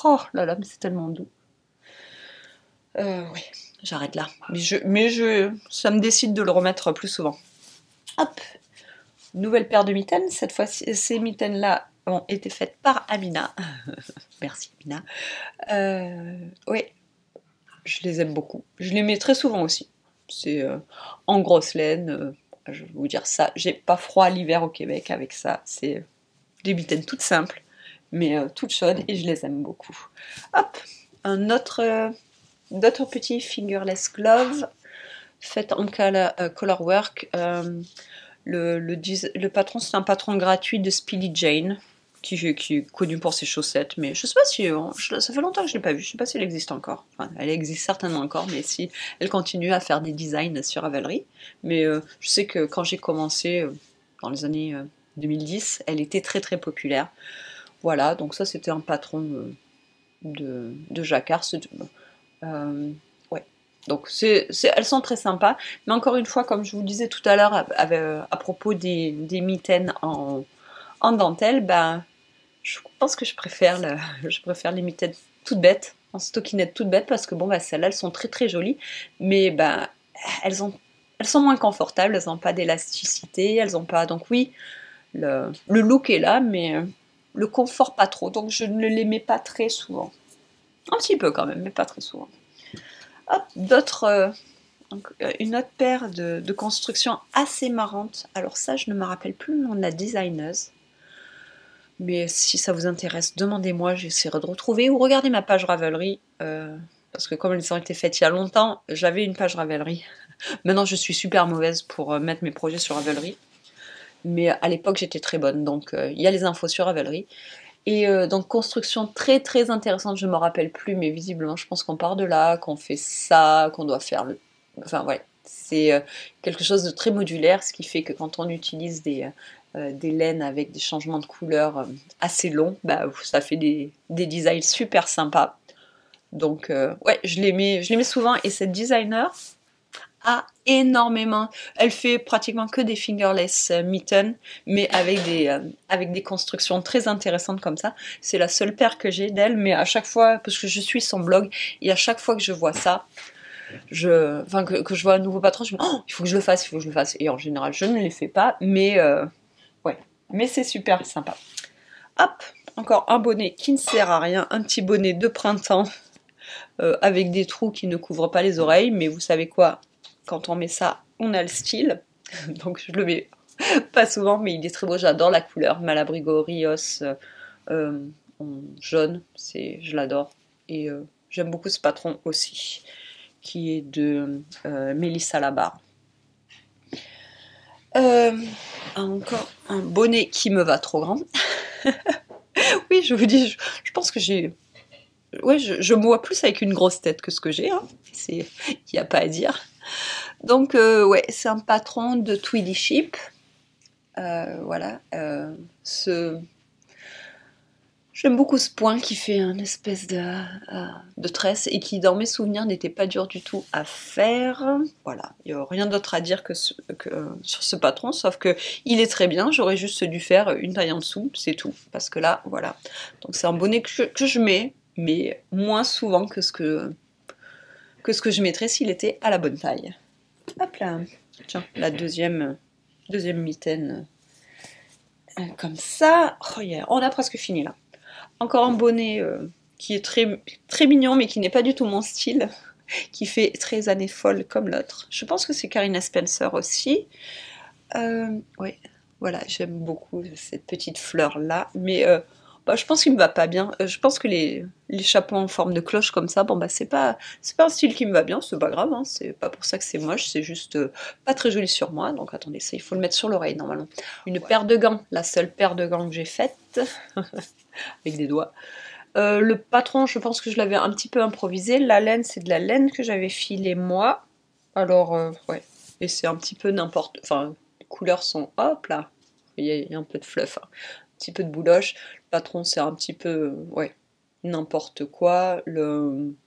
Oh là là, mais c'est tellement doux. Oui, j'arrête là. Ça me décide de le remettre plus souvent. Hop, nouvelle paire de mitaines. Cette fois-ci, ces mitaines-là ont été faites par Amina. Merci Amina. Oui, je les aime beaucoup. Je les mets très souvent aussi. C'est en grosse laine. Je vais vous dire ça. J'ai pas froid l'hiver au Québec avec ça. C'est des mitaines toutes simples, mais toutes chaudes, et je les aime beaucoup. Hop, d'autres petits fingerless gloves fait en color work. Le patron, c'est un patron gratuit de Speedy Jane, qui est connu pour ses chaussettes, mais je sais pas si... ça fait longtemps que je l'ai pas vue, je sais pas si elle existe encore. Enfin, elle existe certainement encore, mais si elle continue à faire des designs sur Ravelry. Mais je sais que quand j'ai commencé, dans les années 2010, elle était très très populaire. Voilà, donc ça c'était un patron de jacquard. Ouais, Donc elles sont très sympas. Mais encore une fois, comme je vous le disais tout à l'heure à propos des mitaines en dentelle, ben, je pense que je préfère les mitaines toutes bêtes, en stockinette toutes bêtes, parce que bon, bah, celles-là, elles sont très très jolies, mais ben, elles, elles sont moins confortables, elles n'ont pas d'élasticité, elles ont pas... Donc oui, le look est là, mais le confort pas trop, donc je ne les mets pas très souvent. Un petit peu quand même, mais pas très souvent. Hop, une autre paire de constructions assez marrantes. Alors ça, je ne me rappelle plus le nom de la designeuse. Mais si ça vous intéresse, demandez-moi, j'essaierai de retrouver. Ou regardez ma page Ravelry. Parce que comme elles ont été faites il y a longtemps, j'avais une page Ravelry. Maintenant, je suis super mauvaise pour mettre mes projets sur Ravelry. Mais à l'époque, j'étais très bonne. Donc, il y a les infos sur Ravelry. Et donc, construction très très intéressante. Je ne me rappelle plus, mais visiblement, je pense qu'on part de là, qu'on fait ça, qu'on doit faire le... Enfin, ouais. C'est quelque chose de très modulaire, ce qui fait que quand on utilise des laines avec des changements de couleur assez longs, bah, ça fait des designs super sympas. Donc, ouais, je les mets souvent. Et cette designer a énormément. Elle fait pratiquement que des fingerless mitten, mais avec des constructions très intéressantes comme ça. C'est la seule paire que j'ai d'elle, mais à chaque fois, parce que je suis son blog, et à chaque fois que je vois ça, que je vois un nouveau patron, je me dis, oh, il faut que je le fasse, il faut que je le fasse. Et en général, je ne les fais pas, mais ouais, mais c'est super sympa. Hop, encore un bonnet qui ne sert à rien, un petit bonnet de printemps avec des trous qui ne couvrent pas les oreilles, mais vous savez quoi? Quand on met ça, on a le style. Donc je le mets pas souvent, mais il est très beau. J'adore la couleur. Malabrigo Rios en jaune, je l'adore. Et j'aime beaucoup ce patron aussi, qui est de Mélissa Labarre. Encore un bonnet qui me va trop grand. Oui, je vous dis, je pense que j'ai... Ouais, je me vois plus avec une grosse tête que ce que j'ai. Hein. Il n'y a pas à dire. Donc, ouais, c'est un patron de Tweedy Sheep. Voilà. J'aime beaucoup ce point qui fait un espèce de tresse et qui, dans mes souvenirs, n'était pas dur du tout à faire. Voilà. Il n'y a rien d'autre à dire que sur ce patron, sauf que il est très bien. J'aurais juste dû faire une taille en dessous, c'est tout. Parce que là, voilà. Donc, c'est un bonnet que je mets, mais moins souvent que ce que je mettrais s'il était à la bonne taille. Hop là. Tiens, la deuxième mitaine. Comme ça. Oh yeah, on a presque fini là. Encore un bonnet qui est très, très mignon, mais qui n'est pas du tout mon style. Qui fait très années folles comme l'autre. Je pense que c'est Carina Spencer aussi. Ouais, voilà, j'aime beaucoup cette petite fleur là. Mais bah, je pense qu'il me va pas bien. Je pense que les chapeaux en forme de cloche comme ça, bon bah c'est pas un style qui me va bien, c'est pas grave, hein, c'est pas pour ça que c'est moche, c'est juste pas très joli sur moi. Donc attendez, ça il faut le mettre sur l'oreille normalement. Une paire de gants, la seule paire de gants que j'ai faite, avec des doigts. Le patron, je pense que je l'avais un petit peu improvisé. La laine, c'est de la laine que j'avais filée moi. Alors, ouais. Et c'est un petit peu n'importe... Enfin, les couleurs sont... Hop là. Il y a un peu de fluff. Hein. Un petit peu de bouloche. Le patron, c'est un petit peu... Ouais. N'importe quoi.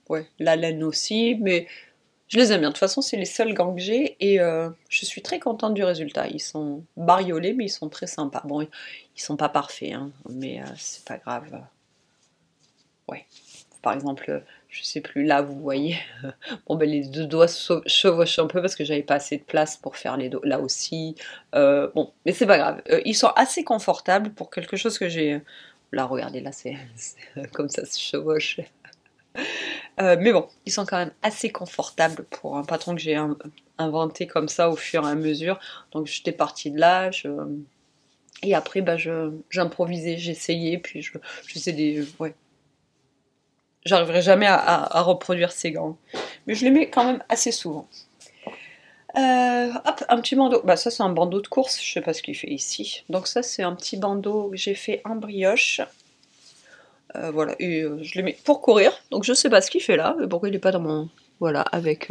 Ouais, la laine aussi. Mais je les aime bien. De toute façon, c'est les seuls gants que j'ai. Et je suis très contente du résultat. Ils sont bariolés, mais ils sont très sympas. Bon, ils sont pas parfaits. Hein, mais c'est pas grave. Ouais. Par exemple, je sais plus, là vous voyez, bon ben les deux doigts chevauchent un peu parce que j'avais pas assez de place pour faire les dos là aussi. Bon, mais c'est pas grave. Ils sont assez confortables pour quelque chose que j'ai. Là, regardez, là c'est comme ça se chevauche. Mais bon, ils sont quand même assez confortables pour un patron que j'ai inventé comme ça au fur et à mesure. Donc j'étais partie de là, et après bah, j'improvisais, j'essayais, puis je faisais des... Ouais. J'arriverai jamais à reproduire ces gants. Mais je les mets quand même assez souvent. Hop, un petit bandeau. Bah ça c'est un bandeau de course, je sais pas ce qu'il fait ici. Donc ça c'est un petit bandeau que j'ai fait en brioche. Voilà, et je les mets pour courir. Donc je sais pas ce qu'il fait là, mais pourquoi il est pas dans mon... Voilà, avec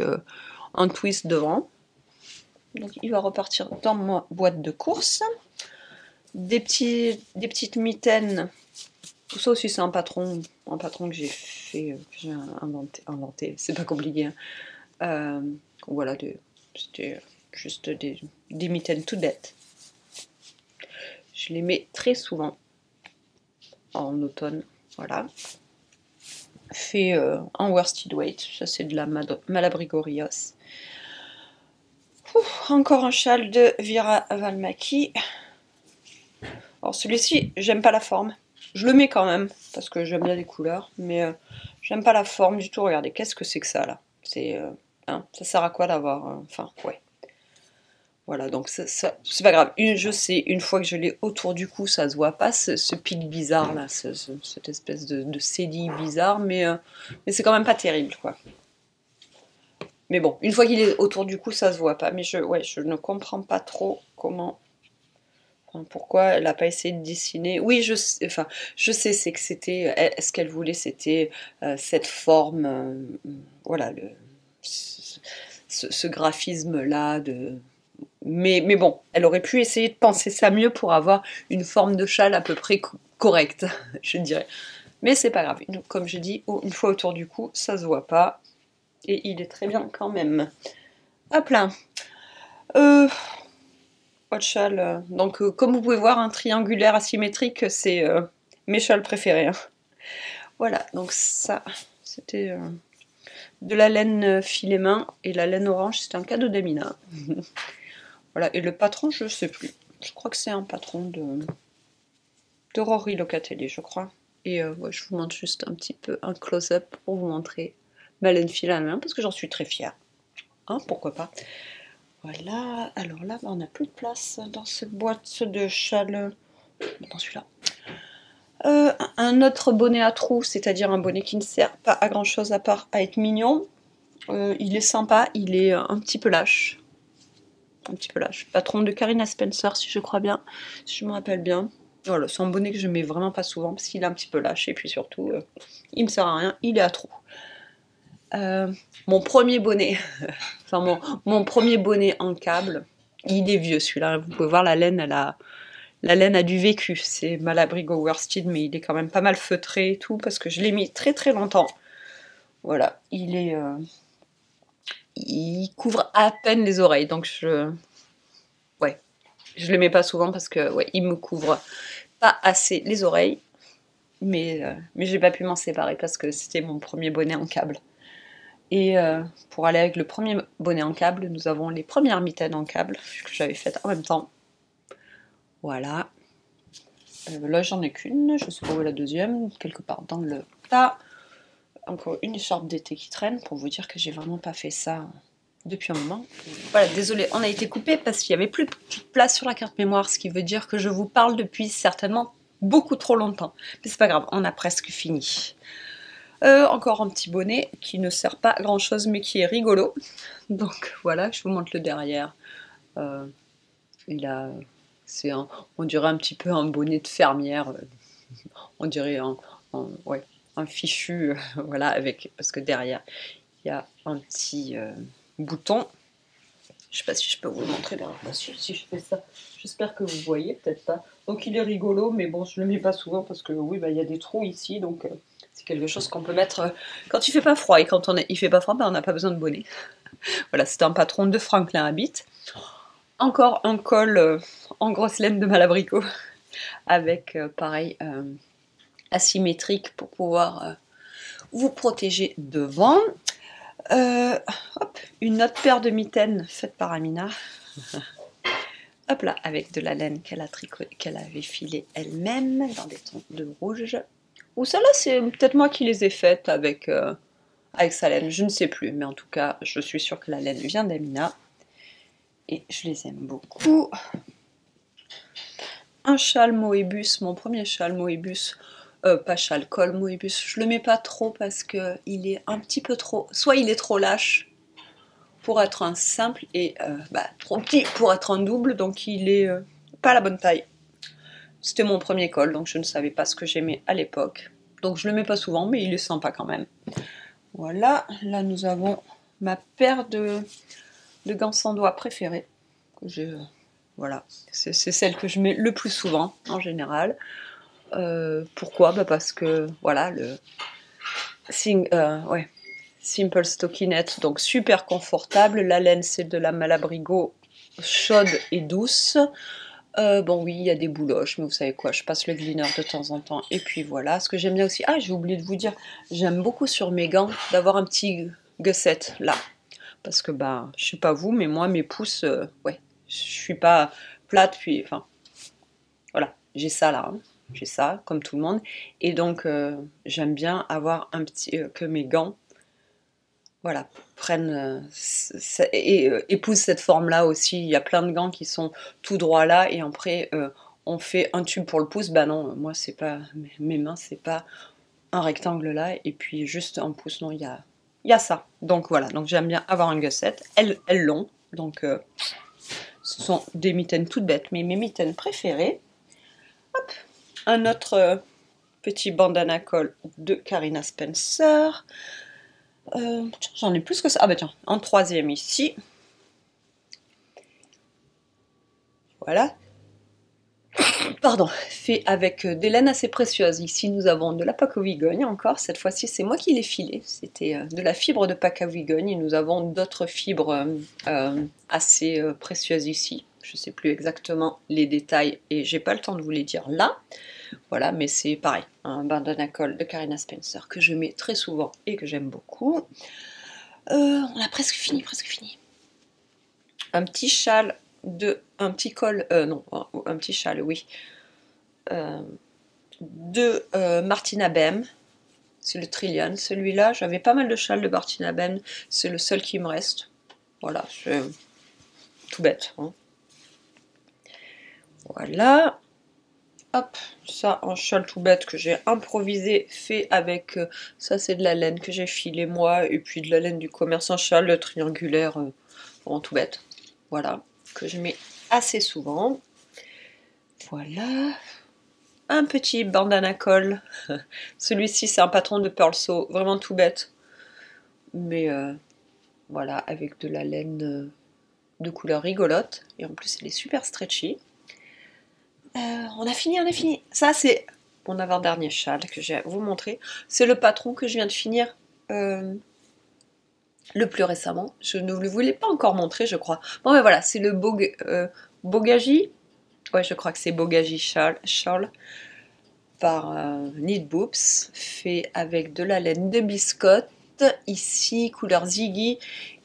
un twist devant. Donc il va repartir dans ma boîte de course. Des petites mitaines. Tout ça aussi c'est un patron que j'ai fait, que j'ai inventé. C'est pas compliqué. Hein. Voilà, c'était juste des mitaines toutes bêtes. Je les mets très souvent en automne, voilà. Fait en worsted weight, ça c'est de la Malabrigo Rios. Encore un châle de Vira Valmaki. Alors celui-ci, j'aime pas la forme. Je le mets quand même, parce que j'aime bien les couleurs, mais j'aime pas la forme du tout. Regardez, qu'est-ce que c'est que ça, là? C'est, hein, ça sert à quoi d'avoir... Enfin, ouais. Voilà, donc ça, c'est pas grave. Je sais, une fois que je l'ai autour du cou, ça se voit pas, ce pic bizarre, là, cette espèce de cédille bizarre, mais c'est quand même pas terrible, quoi. Mais bon, une fois qu'il est autour du cou, ça se voit pas. Mais je ne comprends pas trop comment... Enfin, pourquoi elle n'a pas essayé de dessiner. Oui, je sais, c'est que c'était... Ce qu'elle voulait, c'était cette forme... voilà, ce graphisme-là de... Mais bon, elle aurait pu essayer de penser ça mieux pour avoir une forme de châle à peu près correcte, je dirais. Mais c'est pas grave. Donc, comme je dis, une fois autour du cou, ça se voit pas. Et il est très bien quand même. Hop là. Autre châle. Donc, comme vous pouvez voir, un triangulaire asymétrique, c'est mes châles préférés. Hein. Voilà, donc ça, c'était de la laine filet main. Et la laine orange, c'était un cadeau d'Amina. Voilà, et le patron, je sais plus. Je crois que c'est un patron de Rory Locatelli, je crois. Et ouais, je vous montre juste un petit peu un close-up pour vous montrer ma laine filet à la main, parce que j'en suis très fière. Hein, pourquoi pas. Voilà, alors là, on n'a plus de place dans cette boîte de châle. Dans celui-là. Un autre bonnet à trous, c'est-à-dire un bonnet qui ne sert pas à grand-chose à part à être mignon. Il est sympa, il est un petit peu lâche. Un petit peu lâche. Patron de Karina Spencer, si je crois bien, si je me rappelle bien. Voilà, c'est un bonnet que je mets vraiment pas souvent parce qu'il est un petit peu lâche et puis surtout, il me sert à rien, il est à trous. Mon premier bonnet, enfin mon premier bonnet en câble, il est vieux celui-là. Vous pouvez voir la laine, la laine a du vécu. C'est Malabrigo Worsted, mais il est quand même pas mal feutré et tout parce que je l'ai mis très très longtemps. Voilà, il couvre à peine les oreilles, donc je le mets pas souvent parce que ouais, il me couvre pas assez les oreilles, mais j'ai pas pu m'en séparer parce que c'était mon premier bonnet en câble. Et pour aller avec le premier bonnet en câble, nous avons les premières mitaines en câble que j'avais faites en même temps. Voilà. Là j'en ai qu'une, je sais pas où est la deuxième, quelque part dans le tas. Encore une écharpe d'été qui traîne pour vous dire que j'ai vraiment pas fait ça depuis un moment. Voilà, désolé, on a été coupé parce qu'il n'y avait plus de place sur la carte mémoire, ce qui veut dire que je vous parle depuis certainement beaucoup trop longtemps. Mais c'est pas grave, on a presque fini. Encore un petit bonnet qui ne sert pas à grand chose mais qui est rigolo. Donc voilà, je vous montre le derrière. On dirait un petit peu un bonnet de fermière. On dirait un fichu, voilà, parce que derrière il y a un petit bouton. Je sais pas si je peux vous le montrer derrière. Si je fais ça, j'espère que vous voyez, peut-être pas. Donc il est rigolo, mais bon, je le mets pas souvent parce que oui, il y a des trous ici, donc c'est quelque chose qu'on peut mettre quand il fait pas froid. Et quand il fait pas froid, on n'a pas besoin de bonnet. Voilà, c'est un patron de Franklin Habit. Encore un col en grosse laine de Malabrigo avec pareil asymétrique pour pouvoir vous protéger devant. Une autre paire de mitaines faite par Amina. Hop là, avec de la laine qu'elle avait filée elle-même dans des tons de rouge. Ou celle-là, c'est peut-être moi qui les ai faites avec sa laine, je ne sais plus. Mais en tout cas, je suis sûre que la laine vient d'Amina. Et je les aime beaucoup. Un châle Moebius, mon premier châle Moebius. Pas châle, col Moebius. Je le mets pas trop parce que il est un petit peu trop... Soit il est trop lâche pour être un simple et trop petit pour être un double, donc il est pas la bonne taille. C'était mon premier col, donc je ne savais pas ce que j'aimais à l'époque. Donc je le mets pas souvent, mais il est sympa quand même. Voilà, là nous avons ma paire de gants sans doigts préférée. Voilà, c'est celle que je mets le plus souvent en général. Pourquoi ? Parce que voilà, Simple Stockinette, donc super confortable. La laine, c'est de la Malabrigo chaude et douce. Bon, oui, il y a des bouloches, mais vous savez quoi, je passe le cleaner de temps en temps. Et puis voilà, ce que j'aime bien aussi, j'ai oublié de vous dire, j'aime beaucoup sur mes gants d'avoir un petit gusset là. Parce que, bah, je sais pas vous, mais moi, mes pouces, ouais, je suis pas plate, puis, enfin, voilà, j'ai ça là, hein. J'ai ça, comme tout le monde. Et donc, j'aime bien avoir un petit, que mes gants, voilà, prennent et épousent cette forme-là aussi. Il y a plein de gants qui sont tout droits là, et après, on fait un tube pour le pouce. Bah non, moi, c'est pas, mes mains, c'est pas un rectangle là, et puis juste un pouce, non, il y a ça. Donc voilà, donc j'aime bien avoir un gusset. Elles l'ont, donc ce sont des mitaines toutes bêtes, mais mes mitaines préférées. Hop, un autre petit bandana col de Carina Spencer. J'en ai plus que ça. Ah bah tiens, en troisième ici. Voilà. Pardon, fait avec des laines assez précieuses. Ici, nous avons de la Paco-Vigogne encore. Cette fois-ci, c'est moi qui l'ai filé. C'était de la fibre de Paco-Vigogne. Et nous avons d'autres fibres assez précieuses ici. Je ne sais plus exactement les détails et j'ai pas le temps de vous les dire là. Voilà, mais c'est pareil, un bandana col de Carina Spencer que je mets très souvent et que j'aime beaucoup. On a presque fini, presque fini. Un petit châle un petit col, non, un petit châle, oui, de Martina Bem. C'est le Trillian. Celui-là, j'avais pas mal de châles de Martina Bem. C'est le seul qui me reste. Voilà, c'est tout bête, hein. Voilà. Hop, ça, un châle tout bête que j'ai improvisé, fait avec, ça c'est de la laine que j'ai filé moi, et puis de la laine du commerce, un châle triangulaire, vraiment tout bête. Voilà, que je mets assez souvent. Voilà. Un petit bandana col. Celui-ci, c'est un patron de Pearl So, vraiment tout bête. Mais voilà, avec de la laine de couleur rigolote. Et en plus, elle est super stretchy. On a fini, on a fini. Ça, c'est mon avant-dernier châle que je vais vous montrer. C'est le patron que je viens de finir le plus récemment. Je ne vous le voulais pas encore montrer, je crois. Bon, mais voilà, c'est le Bogaji. Ouais, je crois que c'est Bogaji Shawl par Knit Boops, fait avec de la laine de biscotte. Ici, couleur Ziggy.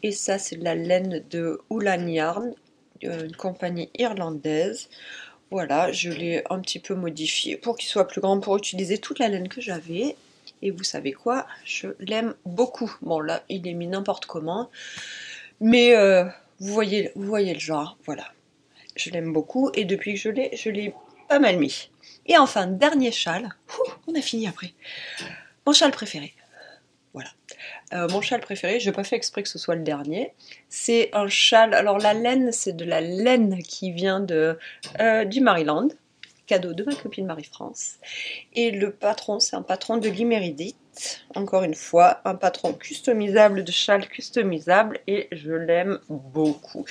Et ça, c'est de la laine de Ulan Yarn, une compagnie irlandaise. Voilà, je l'ai un petit peu modifié pour qu'il soit plus grand, pour utiliser toute la laine que j'avais. Et vous savez quoi, je l'aime beaucoup. Bon là, il est mis n'importe comment. Mais vous voyez le genre, voilà. Je l'aime beaucoup et depuis que je l'ai pas mal mis. Et enfin, dernier châle. On a fini après. Mon châle préféré. Voilà. Mon châle préféré, je n'ai pas fait exprès que ce soit le dernier. C'est un châle, alors la laine, c'est de la laine qui vient du Maryland, cadeau de ma copine Marie-France. Et le patron, c'est un patron de l'Iméridite. Encore une fois, un patron customisable, de châle customisable, et je l'aime beaucoup.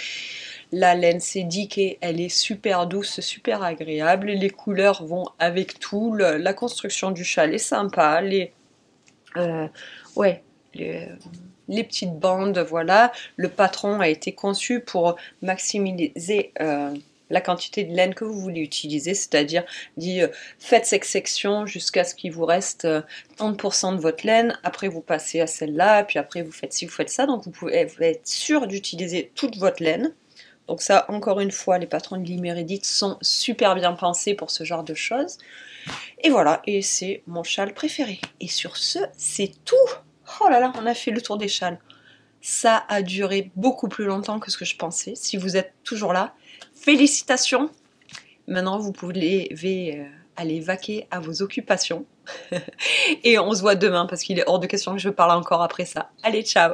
La laine, c'est diqué, elle est super douce, super agréable, les couleurs vont avec tout, la construction du châle est sympa, ouais, les petites bandes, voilà. Le patron a été conçu pour maximiser la quantité de laine que vous voulez utiliser, c'est-à-dire faites cette section jusqu'à ce qu'il vous reste 30% de votre laine, après vous passez à celle-là, puis après vous faites ci, vous faites ça, donc vous être sûr d'utiliser toute votre laine. Donc ça, encore une fois, les patrons de l'Iméridite sont super bien pensés pour ce genre de choses. Et voilà, et c'est mon châle préféré. Et sur ce, c'est tout. Oh là là, on a fait le tour des châles. Ça a duré beaucoup plus longtemps que ce que je pensais. Si vous êtes toujours là, félicitations. Maintenant, vous pouvez aller vaquer à vos occupations. Et on se voit demain parce qu'il est hors de question que je parle encore après ça. Allez, ciao!